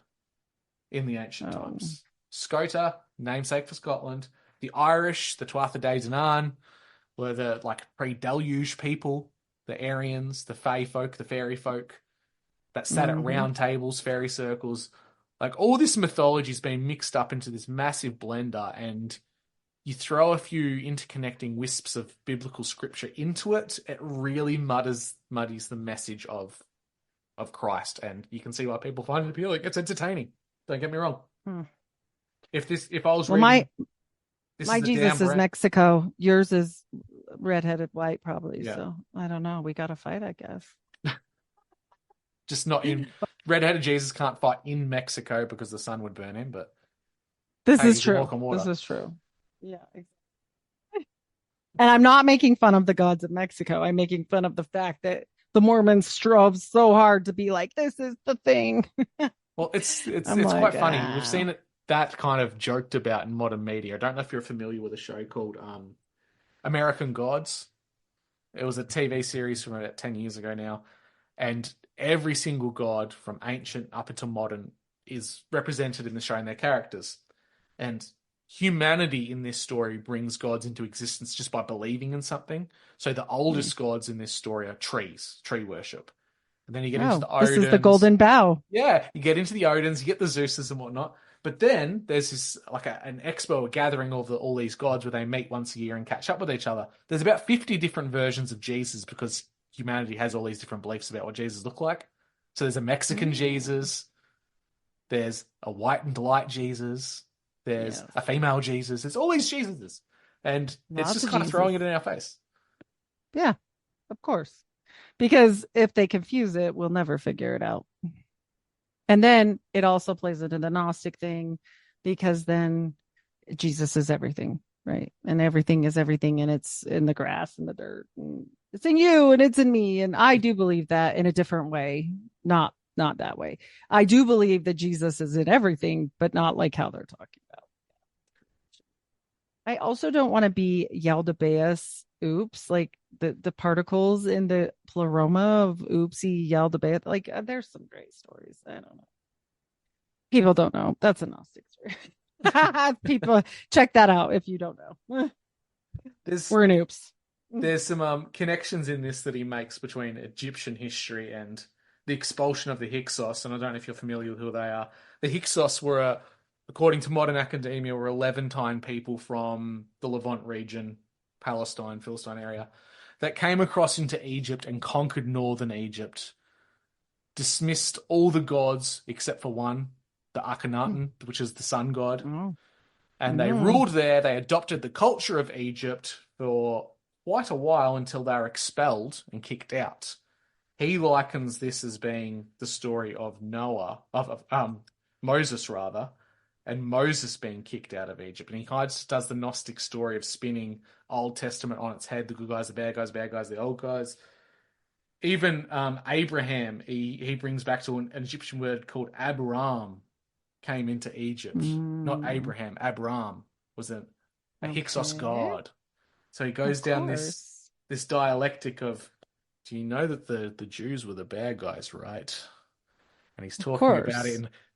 in the ancient times. Scota, namesake for Scotland. The Irish, the Tuatha Dé Danann, were the like pre-deluge people, the Aryans, the Fae folk, the fairy folk that sat at round tables, fairy circles. Like all this mythology's been mixed up into this massive blender, and you throw a few interconnecting wisps of biblical scripture into it, it really muddies the message of Christ, and you can see why people find it appealing. It's entertaining. Don't get me wrong. If I was reading, my Jesus is Mexico. Yours is redheaded white, probably. Yeah. So I don't know. We got to fight, I guess. Just not in redheaded Jesus can't fight in Mexico because the sun would burn him. But this is true. This is true. Yeah. Exactly. And I'm not making fun of the gods of Mexico. I'm making fun of the fact that the Mormons strove so hard to be like, this is the thing. Well, it's quite funny. We've seen that kind of joked about in modern media. I don't know if you're familiar with a show called American Gods. It was a TV series from about 10 years ago now. And every single god from ancient up into modern is represented in the show and their characters. And humanity in this story brings gods into existence just by believing in something. So the oldest gods in this story are trees, tree worship. And then you get into the Odins. This is the golden bough. Yeah, you get into the Odins, you get the Zeuses and whatnot. But then there's this like an expo, a gathering of all these gods where they meet once a year and catch up with each other. There's about 50 different versions of Jesus because humanity has all these different beliefs about what Jesus looked like. So there's a Mexican Jesus, there's a white and light Jesus, there's a female Jesus, there's all these Jesuses. And it's just kind of throwing it in our face. Yeah, of course. Because if they confuse it, we'll never figure it out. And then it also plays into the Gnostic thing, because then Jesus is everything, right? And everything is everything, and it's in the grass and the dirt, and it's in you and it's in me. And I do believe that in a different way, not that way. I do believe that Jesus is in everything, but not like how they're talking about. I also don't want to be Yaldabaoth. Oops, like the particles in the pleroma of oopsie Yaldabaoth. Like there's some great stories. I don't know. People don't know. That's a Gnostic story. People check that out if you don't know. We're an oops. There's some connections in this that he makes between Egyptian history and the expulsion of the Hyksos. And I don't know if you're familiar with who they are. The Hyksos were, according to modern academia, were Levantine people from the Levant region, Palestine, Philistine area, that came across into Egypt and conquered northern Egypt, dismissed all the gods except for one, the Akhenaten, which is the sun god. And they ruled there. They adopted the culture of Egypt for quite a while until they were expelled and kicked out. He likens this as being the story of Moses rather, and Moses being kicked out of Egypt. And he kind of does the Gnostic story of spinning Old Testament on its head. The good guys, the bad guys, the old guys. Even Abraham, he brings back to an Egyptian word called Abram, came into Egypt. Not Abraham, Abram was a Hyksos god. So he goes down this dialectic of, do you know that the Jews were the bad guys, right? And he's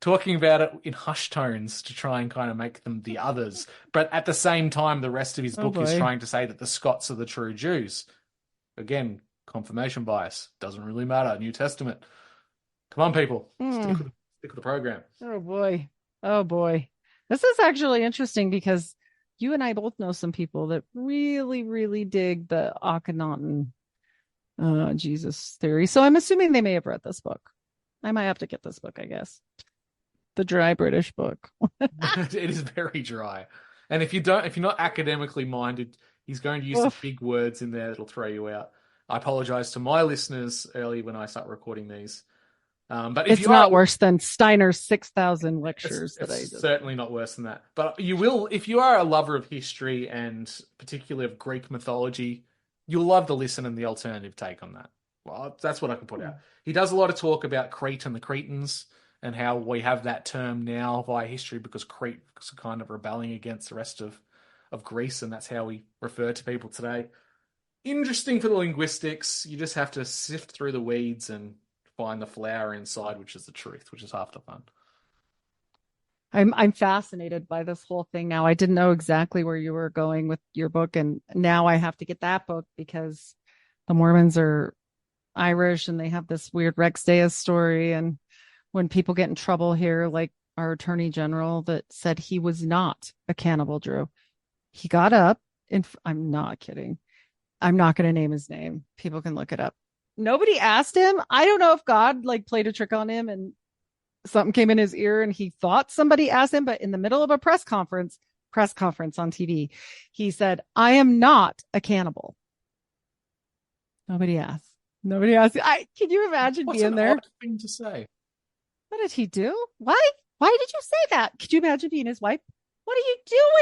talking about it in hushed tones to try and kind of make them the others. But at the same time, the rest of his book is trying to say that the Scots are the true Jews. Again, confirmation bias. Doesn't really matter. New Testament. Come on, people. Stick with the program. Oh, boy. Oh, boy. This is actually interesting because you and I both know some people that really, really dig the Akhenaten Jesus theory. So I'm assuming they may have read this book. I might have to get this book, I guess. The dry British book. It is very dry. And if you're not academically minded, he's going to use some big words in there that'll throw you out. I apologize to my listeners early when I start recording these. But if it's not worse than Steiner's 6,000 lectures that I did. Certainly not worse than that. But you will, if you are a lover of history and particularly of Greek mythology, you'll love the listen and the alternative take on that. Well, that's what I can put out. He does a lot of talk about Crete and the Cretans and how we have that term now via history because Crete was kind of rebelling against the rest of Greece, and that's how we refer to people today. Interesting for the linguistics. You just have to sift through the weeds and find the flower inside, which is the truth, which is half the fun. I'm fascinated by this whole thing now. I didn't know exactly where you were going with your book, and now I have to get that book because the Mormons are Irish and they have this weird Rex Deus story. And when people get in trouble here, like our attorney general that said he was not a cannibal, Drew, he got up and I'm not kidding. I'm not going to name his name. People can look it up. Nobody asked him. I don't know if God like played a trick on him and something came in his ear and he thought somebody asked him, but in the middle of a press conference on TV, he said, "I am not a cannibal." Nobody asked. Can you imagine being there? Odd thing to say. What did he do? Why did you say that? Could you imagine being his wife? What are you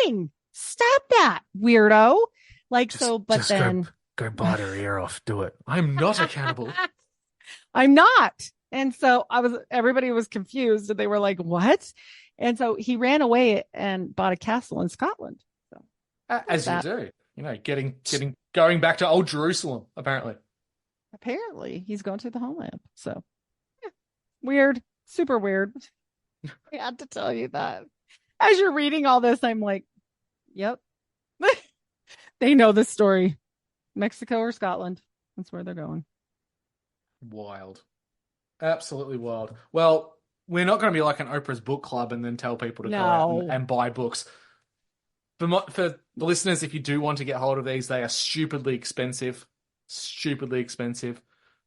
doing? Stop that, weirdo. Go bite her ear off. Do it. I'm not a cannibal. I'm not. And so everybody was confused and they were like, what? And so he ran away and bought a castle in Scotland. So as you do, going back to old Jerusalem, apparently. Apparently he's going to the homeland. So yeah. Weird, super weird. I had to tell you that. As you're reading all this, I'm like, yep. They know this story. Mexico or Scotland. That's where they're going. Wild. Absolutely wild. Well, we're not going to be like an Oprah's book club and then tell people to go out and buy books. For the listeners, if you do want to get hold of these, they are stupidly expensive. Stupidly expensive.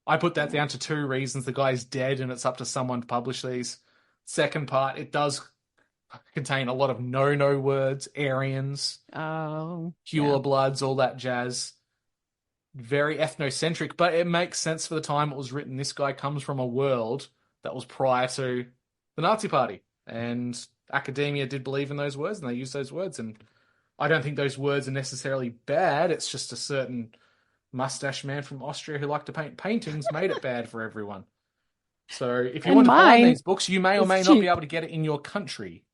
I put that down to two reasons. The guy's dead and it's up to someone to publish these. Second part, it does contain a lot of no words, Aryans, pure bloods, all that jazz. Very ethnocentric, but it makes sense for the time it was written. This guy comes from a world that was prior to the Nazi Party, and academia did believe in those words, and they used those words. And I don't think those words are necessarily bad. It's just a certain mustache man from Austria who liked to paint paintings made it bad for everyone. So if you want to find these books, you may or may not be able to get it in your country.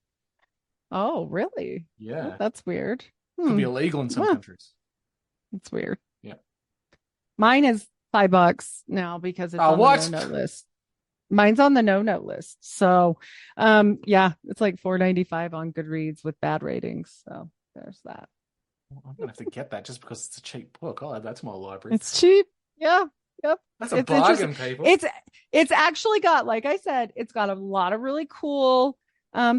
Oh, really? Yeah. Oh, that's weird. Could be illegal in some countries. That's weird. Yeah. Mine is $5 now because it's on the no-note list. Mine's on the no-note list. So, it's like $4.95 on Goodreads with bad ratings. So there's that. Well, I'm going to have to get that just because it's a cheap book. I'll add that to my library. It's cheap. Yeah. Yep. That's a bargain, people. It's actually got, like I said, it's got a lot of really cool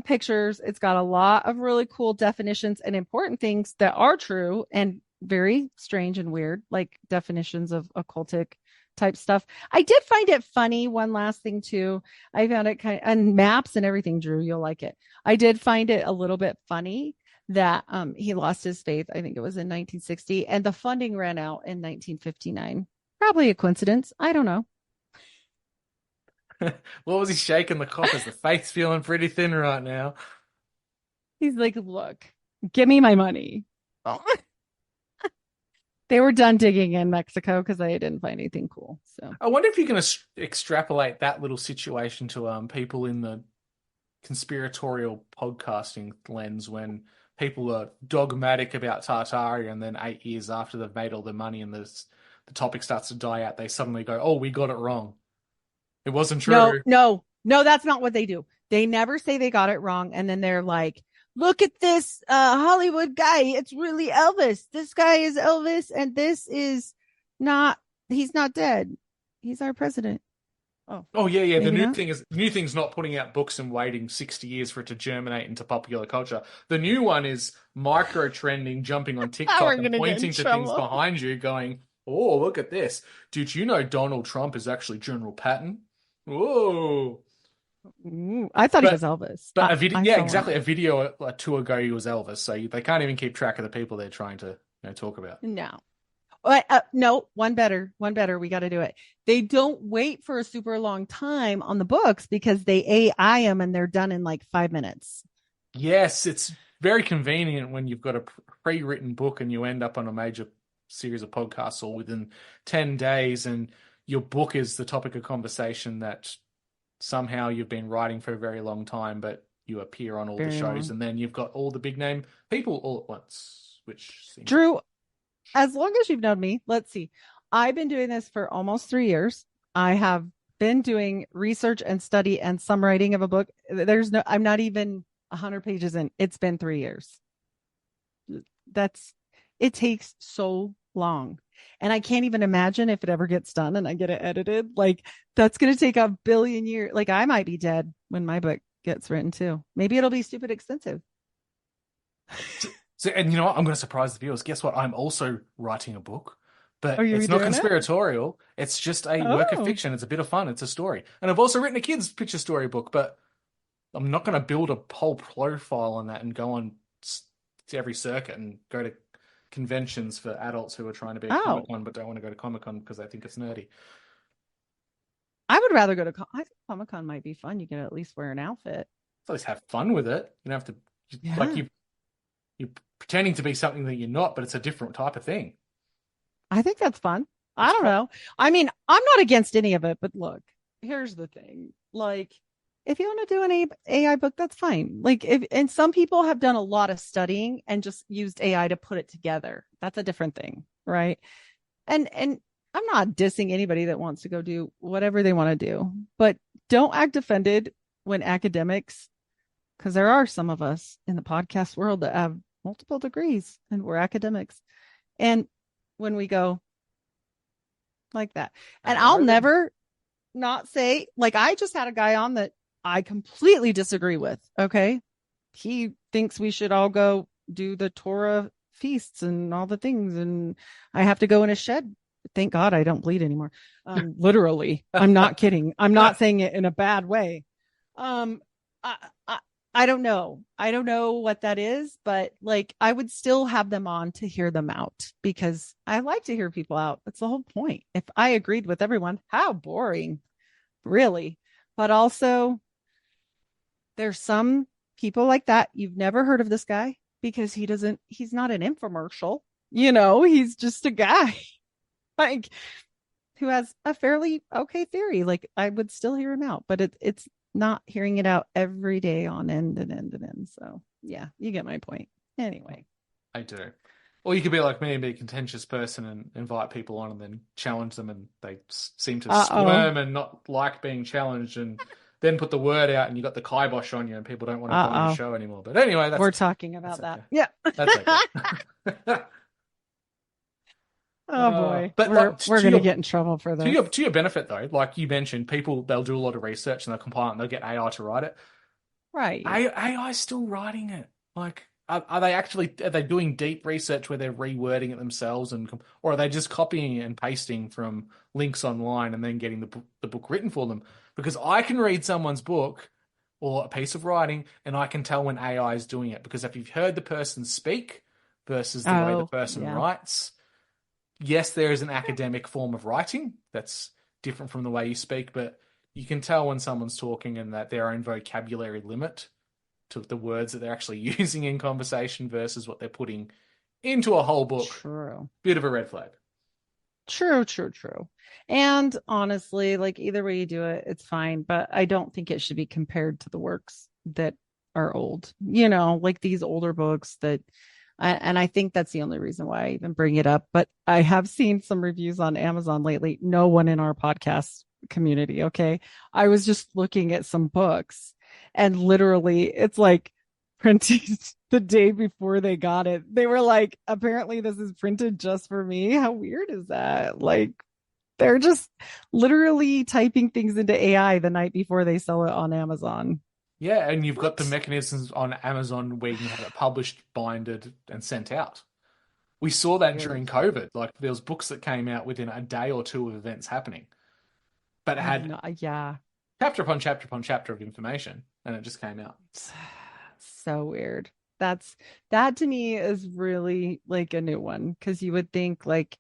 pictures. It's got a lot of really cool definitions and important things that are true and very strange and weird, like definitions of occultic type stuff. I did find it funny. One last thing too. I found it and maps and everything, Drew, you'll like it. I did find it a little bit funny that he lost his faith. I think it was in 1960 and the funding ran out in 1959. Probably a coincidence. I don't know. What was he shaking the coffers? The faith's feeling pretty thin right now. He's like, look, give me my money. Oh. They were done digging in Mexico because they didn't find anything cool. So I wonder if you can extrapolate that little situation to people in the conspiratorial podcasting lens when people are dogmatic about Tartaria and then 8 years after they've made all their money and the topic starts to die out, they suddenly go, "Oh, we got it wrong. It wasn't true." No. No, that's not what they do. They never say they got it wrong. And then they're like, look at this Hollywood guy. It's really Elvis. This guy is Elvis. And this is not, he's not dead. He's our president. Oh yeah. The Maybe new thing's not putting out books and waiting 60 years for it to germinate into popular culture. The new one is micro trending, jumping on TikTok and pointing to things behind you, going, "Oh, look at this! Did you know Donald Trump is actually General Patton?" Whoa! I thought he was Elvis. But a video, exactly. A video or two ago, he was Elvis. So they can't even keep track of the people they're trying to talk about. No. No, one better. We got to do it. They don't wait for a super long time on the books because they AI them and they're done in like 5 minutes. Yes, it's very convenient when you've got a pre-written book and you end up on a major series of podcasts all within 10 days and your book is the topic of conversation that somehow you've been writing for a very long time, but you appear on all the shows and then you've got all the big name people all at once, which seems... Drew, as long as you've known me, let's see. I've been doing this for almost 3 years. I have been doing research and study and some writing of a book. I'm not even 100 pages in. It's been 3 years. It takes so long. And I can't even imagine if it ever gets done and I get it edited. Like that's going to take a billion years. Like I might be dead when my book gets written too. Maybe it'll be stupid expensive. So, and you know what? I'm going to surprise the viewers. Guess what? I'm also writing a book, but it's not conspiratorial. It's just a work of fiction. It's a bit of fun. It's a story. And I've also written a kid's picture story book, but I'm not going to build a whole profile on that and go on to every circuit and go to conventions for adults who are trying to be at Comic-Con but don't want to go to Comic-Con because they think it's nerdy. I would rather go to I think Comic-Con might be fun. You can at least wear an outfit. At least have fun with it. You don't have to like you're pretending to be something that you're not, but it's a different type of thing. I think that's fun. I don't know. I mean, I'm not against any of it, but look, here's the thing. Like, if you want to do an AI book, that's fine. Like, and some people have done a lot of studying and just used AI to put it together. That's a different thing, right? And I'm not dissing anybody that wants to go do whatever they want to do, but don't act offended when academics, because there are some of us in the podcast world that have multiple degrees and we're academics. And when we go like that, and I'll never not say, like, I just had a guy on that I completely disagree with. Okay. He thinks we should all go do the Torah feasts and all the things. And I have to go in a shed. Thank God I don't bleed anymore. Literally. I'm not kidding. I'm not saying it in a bad way. I don't know. I don't know what that is, but like I would still have them on to hear them out because I like to hear people out. That's the whole point. If I agreed with everyone, how boring, really. But also there's some people like that. You've never heard of this guy because he's not an infomercial, he's just a guy like who has a fairly okay theory. Like I would still hear him out, but it's not hearing it out every day on end and end and end. So yeah, you get my point. Anyway. I do. Or you could be like me and be a contentious person and invite people on and then challenge them and they seem to squirm and not like being challenged and then put the word out and you got the kibosh on you and people don't want to come on the show anymore. But anyway, we're talking about that. Okay. Yeah. That's okay. Oh boy, but we're going to get in trouble for this. To your benefit though, like you mentioned, they'll do a lot of research and they'll compile it and they'll get AI to write it. Right. AI is still writing it. Like, are they doing deep research where they're rewording it themselves or are they just copying and pasting from links online and then getting the book written for them? Because I can read someone's book or a piece of writing and I can tell when AI is doing it because if you've heard the person speak versus the way the person writes. Yes, there is an academic form of writing that's different from the way you speak, but you can tell when someone's talking and that their own vocabulary limit to the words that they're actually using in conversation versus what they're putting into a whole book. True. Bit of a red flag. True. And honestly, like either way you do it, it's fine, but I don't think it should be compared to the works that are old, like these older books and I think that's the only reason why I even bring it up. But I have seen some reviews on Amazon lately. No one in our podcast community. Okay. I was just looking at some books and literally it's like printed the day before they got it. They were like, apparently this is printed just for me. How weird is that? Like, they're just literally typing things into AI the night before they sell it on Amazon. Yeah, and you've got the mechanisms on Amazon where you can have it published, binded, and sent out. We saw that during COVID. Like, there was books that came out within a day or two of events happening, but it had chapter upon chapter upon chapter of information, and it just came out. So weird. That to me is really like a new one, because you would think, like,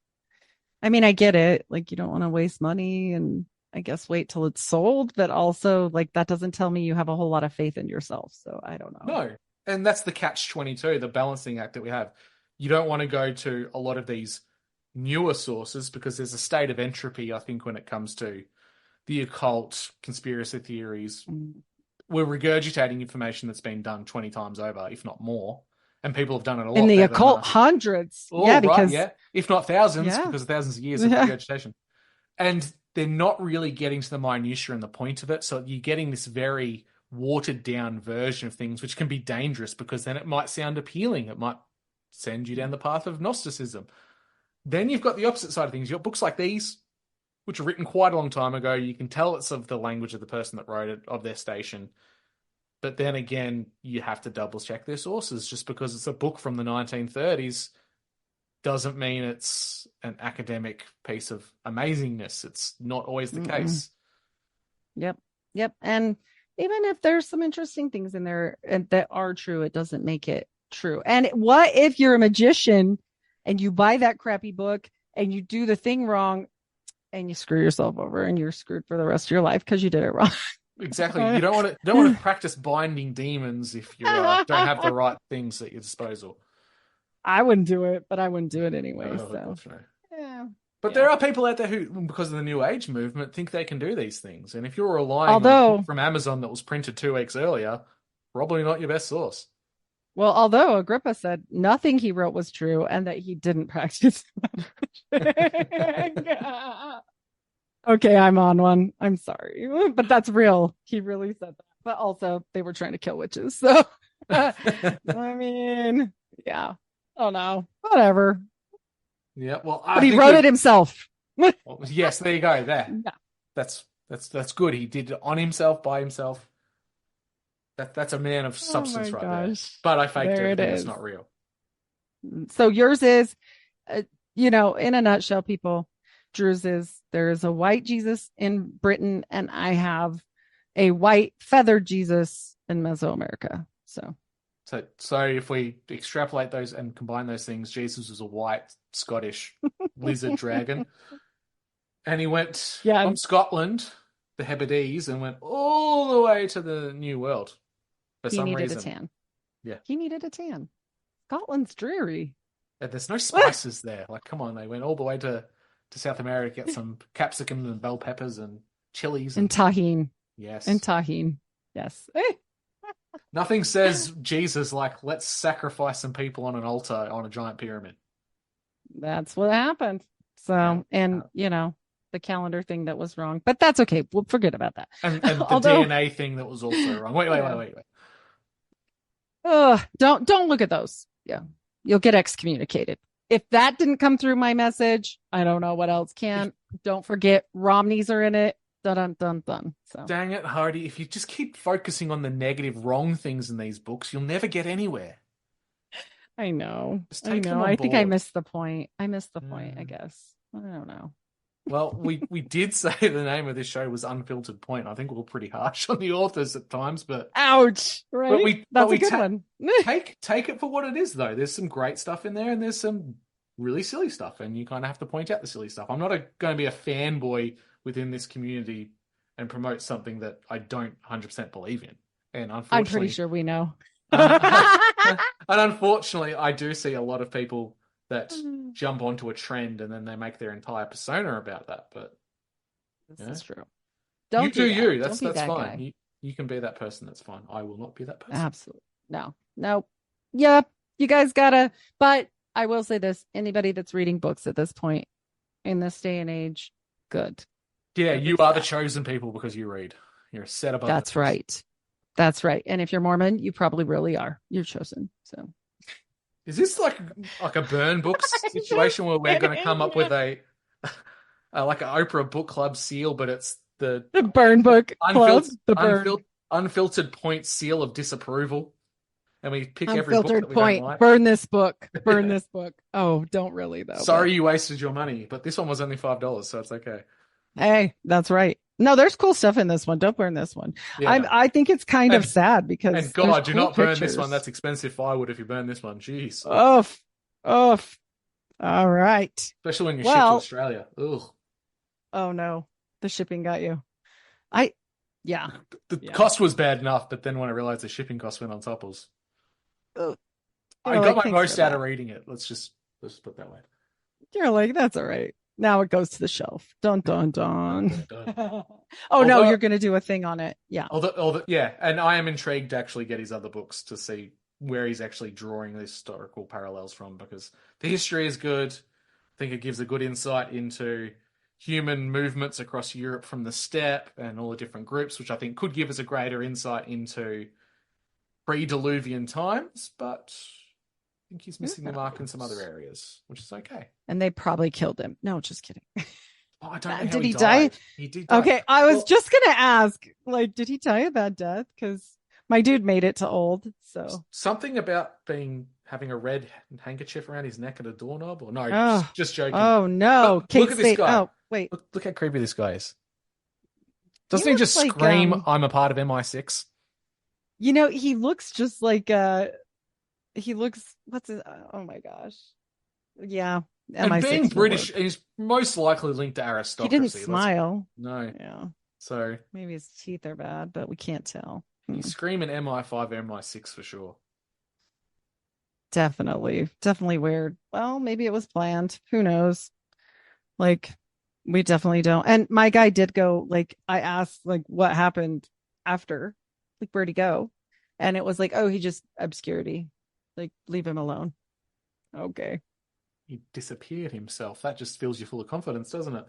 I mean, I get it. Like, you don't want to waste money and I guess wait till it's sold, but also like that doesn't tell me you have a whole lot of faith in yourself. So I don't know. No. And that's the catch-22, the balancing act that we have. You don't want to go to a lot of these newer sources because there's a state of entropy, I think, when it comes to the occult, conspiracy theories. We're regurgitating information that's been done 20 times over, if not more. And people have done it a lot. In the occult, hundreds. If not thousands, because of thousands of years of regurgitation. And they're not really getting to the minutia and the point of it. So you're getting this very watered down version of things, which can be dangerous because then it might sound appealing. It might send you down the path of Gnosticism. Then you've got the opposite side of things. You've got books like these, which were written quite a long time ago. You can tell it's of the language of the person that wrote it, of their station. But then again, you have to double check their sources. Just because it's a book from the 1930s doesn't mean it's an academic piece of amazingness. It's not always the case. Yep. And even if there's some interesting things in there and that are true, it doesn't make it true. And what if you're a magician and you buy that crappy book and you do the thing wrong and you screw yourself over and you're screwed for the rest of your life because you did it wrong? Exactly. You don't want to practice binding demons if you don't have the right things at your disposal. I wouldn't do it, but I wouldn't do it anyway. But there are people out there who, because of the New Age movement, think they can do these things. And if you're relying on a book from Amazon that was printed 2 weeks earlier, probably not your best source. Well, although Agrippa said nothing he wrote was true and that he didn't practice. Okay, I'm on one. I'm sorry, but that's real. He really said that. But also, they were trying to kill witches. So, I mean, yeah. Oh no, whatever. Yeah, well, but he wrote it himself. Well, yes, there you go. There. Yeah. That's good. He did it on himself, by himself. That's a man of substance there. But I faked it. It's not real. So yours is, in a nutshell, people. Drew's is, there is a white Jesus in Britain, and I have a white feathered Jesus in Mesoamerica. So if we extrapolate those and combine those things, Jesus was a white Scottish lizard dragon. And he went from Scotland, the Hebrides, and went all the way to the New World. He needed a tan. Yeah. He needed a tan. Scotland's dreary. Yeah, there's no spices there. Like, come on, they went all the way to South America to get some capsicum and bell peppers and chilies. And tahine. Yes. And tahine. Yes. Nothing says Jesus like, let's sacrifice some people on an altar on a giant pyramid. That's what happened. So, and, the calendar thing that was wrong. But that's okay. We'll forget about that. And the DNA thing that was also wrong. Wait. Don't look at those. Yeah. You'll get excommunicated. If that didn't come through my message, I don't know what else can. Don't forget Romneys are in it. Dun. So. Dang it, Heidi. If you just keep focusing on the negative, wrong things in these books, you'll never get anywhere. I know. I think I missed the point. I guess. I don't know. Well, we did say the name of this show was Unfiltered Point. I think we were pretty harsh on the authors at times, but ouch! Right? That's a good one. take it for what it is, though. There's some great stuff in there, and there's some really silly stuff, and you kind of have to point out the silly stuff. I'm not going to be a fanboy within this community and promote something that I don't 100% believe in. And unfortunately, I'm pretty sure we know. And unfortunately, I do see a lot of people that jump onto a trend and then they make their entire persona about that. But this is true. Don't do you. That's fine. You can be that person. That's fine. I will not be that person. Absolutely. No. Yeah, you guys gotta. But I will say this: anybody that's reading books at this point in this day and age, good. Yeah, you are the chosen people because you read. You're set above. That's right. That's right. And if you're Mormon, you probably really are. You're chosen. So is this like a burn books situation where we're going to come up with a like an Oprah book club seal, but it's the burn book club, unfiltered point seal of disapproval, and we pick every book that we point. don't like. Burn this book. Burn this book. Oh, don't really though. Sorry, you wasted your money, but this one was only $5, so it's okay. Hey, that's right. No, there's cool stuff in this one. Don't burn this one. Yeah. I think it's kind of sad because. And God, do not burn this one. That's expensive firewood if you burn this one. Jeez. Oof. All right. Especially when you ship to Australia. Ugh. Oh no, the shipping got you. The cost was bad enough, but then when I realized the shipping cost went on top, I got my most out of reading it. Let's put it that way. You're like, that's all right. Now it goes to the shelf. Dun dun dun. Although, no, you're going to do a thing on it. Yeah. Yeah, and I am intrigued to actually get his other books to see where he's actually drawing the historical parallels from, because the history is good. I think it gives a good insight into human movements across Europe from the steppe and all the different groups, which I think could give us a greater insight into pre-Diluvian times, but I think he's missing the mark in some other areas, which is okay. And they probably killed him. No, just kidding. Oh, I don't know. Did he die? He did die. Okay, I was just going to ask, like, did he die a bad death? Because my dude made it to old, so. Something about having a red handkerchief around his neck at a doorknob? Or no, just joking. Oh, no. Look at this guy. Oh, wait. Look how creepy this guy is. Doesn't he just scream, I'm a part of MI6? You know, he looks just like, oh my gosh. Yeah. And being British, he's most likely linked to aristocracy. He didn't smile. No. Yeah. So. Maybe his teeth are bad, but we can't tell. He's screaming MI5, MI6 for sure. Definitely weird. Well, maybe it was planned. Who knows? Like, we definitely don't. And my guy did go, like, I asked, like, what happened after? Like, where'd he go? And it was like, oh, he just obscurity. Like, leave him alone. Okay. He disappeared himself. That just fills you full of confidence, doesn't it?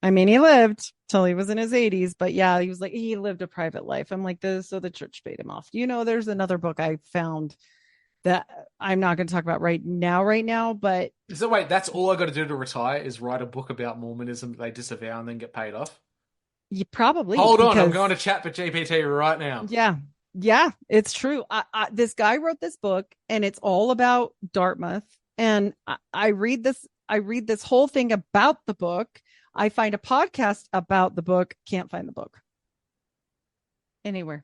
I mean, he lived till he was in his 80s, but yeah, he was like, he lived a private life. I'm like, so the church paid him off. You know, there's another book I found that I'm not going to talk about right now, but. So wait, that's all I got to do to retire is write a book about Mormonism that they disavow and then get paid off? You probably. Hold on, I'm going to chat for GPT right now. Yeah, it's true. This guy wrote this book and it's all about Dartmouth. And I read this whole thing about the book. I find a podcast about the book. Can't find the book anywhere.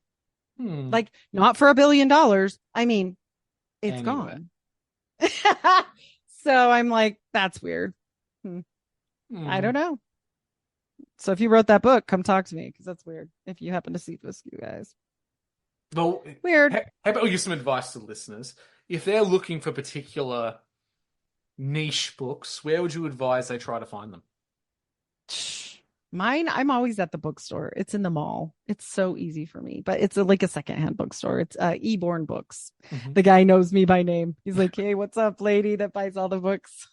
Like, not for $1 billion. I mean, it's gone. So I'm like, that's weird. I don't know. So if you wrote that book, come talk to me, because that's weird. If you happen to see this, you guys. Well, weird. How about we give some advice to the listeners? If they're looking for particular niche books, where would you advise they try to find them? Mine, I'm always at the bookstore. It's in the mall. It's so easy for me, but it's like a secondhand bookstore. It's Eborn Books. Mm-hmm. The guy knows me by name. He's like, hey, what's up, lady that buys all the books?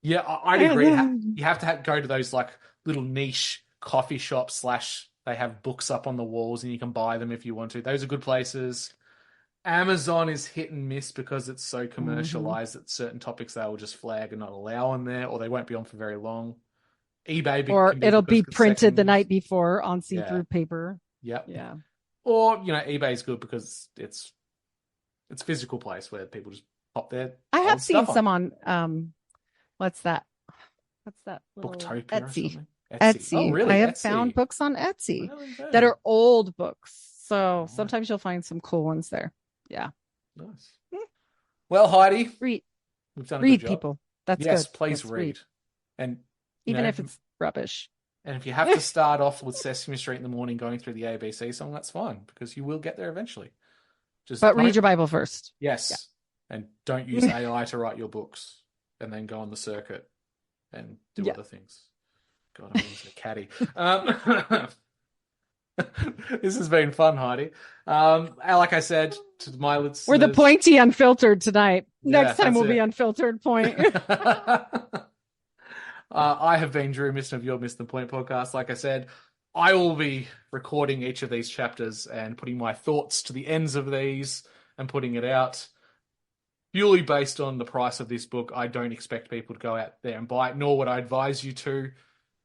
Yeah, I'd agree. You have to go to those like little niche coffee shops / they have books up on the walls and you can buy them if you want to. Those are good places. Amazon is hit and miss because it's so commercialized that certain topics they will just flag and not allow on there, or they won't be on for very long. eBay, or it'll be printed the night before on see-through paper. Yep. Yeah. Or, eBay is good because it's a physical place where people just pop their. I have seen some on what's that? Booktopia Etsy. Etsy. Oh, really? I have found books on Etsy that are old books. So sometimes you'll find some cool ones there. Yeah. Nice. Well, Heidi, we've done a good job. People. That's yes, good. Please read. And even if it's rubbish. And if you have to start off with Sesame Street in the morning going through the ABC song, that's fine, because you will get there eventually. But read your Bible first. Yes. Yeah. And don't use AI to write your books and then go on the circuit and do other things. God, I'm almost a caddy. This has been fun, Heidi. Like I said to my listeners, we're the pointy unfiltered tonight. Next time we'll be Unfiltered Point. I have been Drew, Mr. of your Missed the Point podcast. Like I said, I will be recording each of these chapters and putting my thoughts to the ends of these and putting it out. Purely based on the price of this book, I don't expect people to go out there and buy it, nor would I advise you to.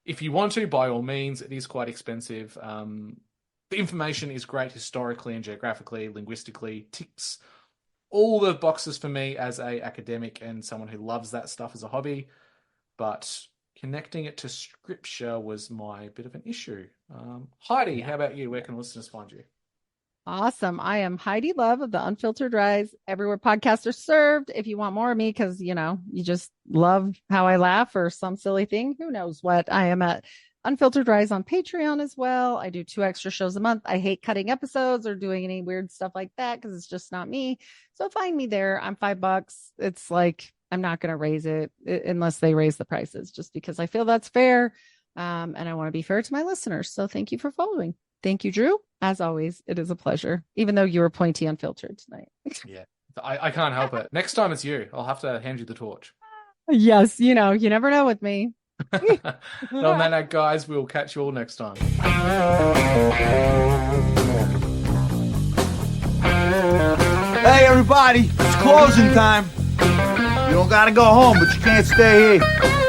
If you want to, by all means, it is quite expensive. The information is great historically and geographically, linguistically, ticks all the boxes for me as a academic and someone who loves that stuff as a hobby. But connecting it to scripture was my bit of an issue. Heidi, how about you? Where can listeners find you? Awesome. I am Heidi Luv of the Unfiltered Rise, everywhere podcasts are served. If you want more of me, because, you just love how I laugh or some silly thing, who knows what. I am at Unfiltered Rise on Patreon as well. I do 2 extra shows a month. I hate cutting episodes or doing any weird stuff like that because it's just not me. So find me there. I'm $5. It's like, I'm not going to raise it unless they raise the prices, just because I feel that's fair. And I want to be fair to my listeners. So thank you for following. Thank you, Drew. As always, it is a pleasure, even though you were pointy unfiltered tonight. Yeah, I can't help it. Next time it's you. I'll have to hand you the torch. Yes, you never know with me. On that note, guys, we'll catch you all next time. Hey, everybody, it's closing time. You don't gotta go home, but you can't stay here.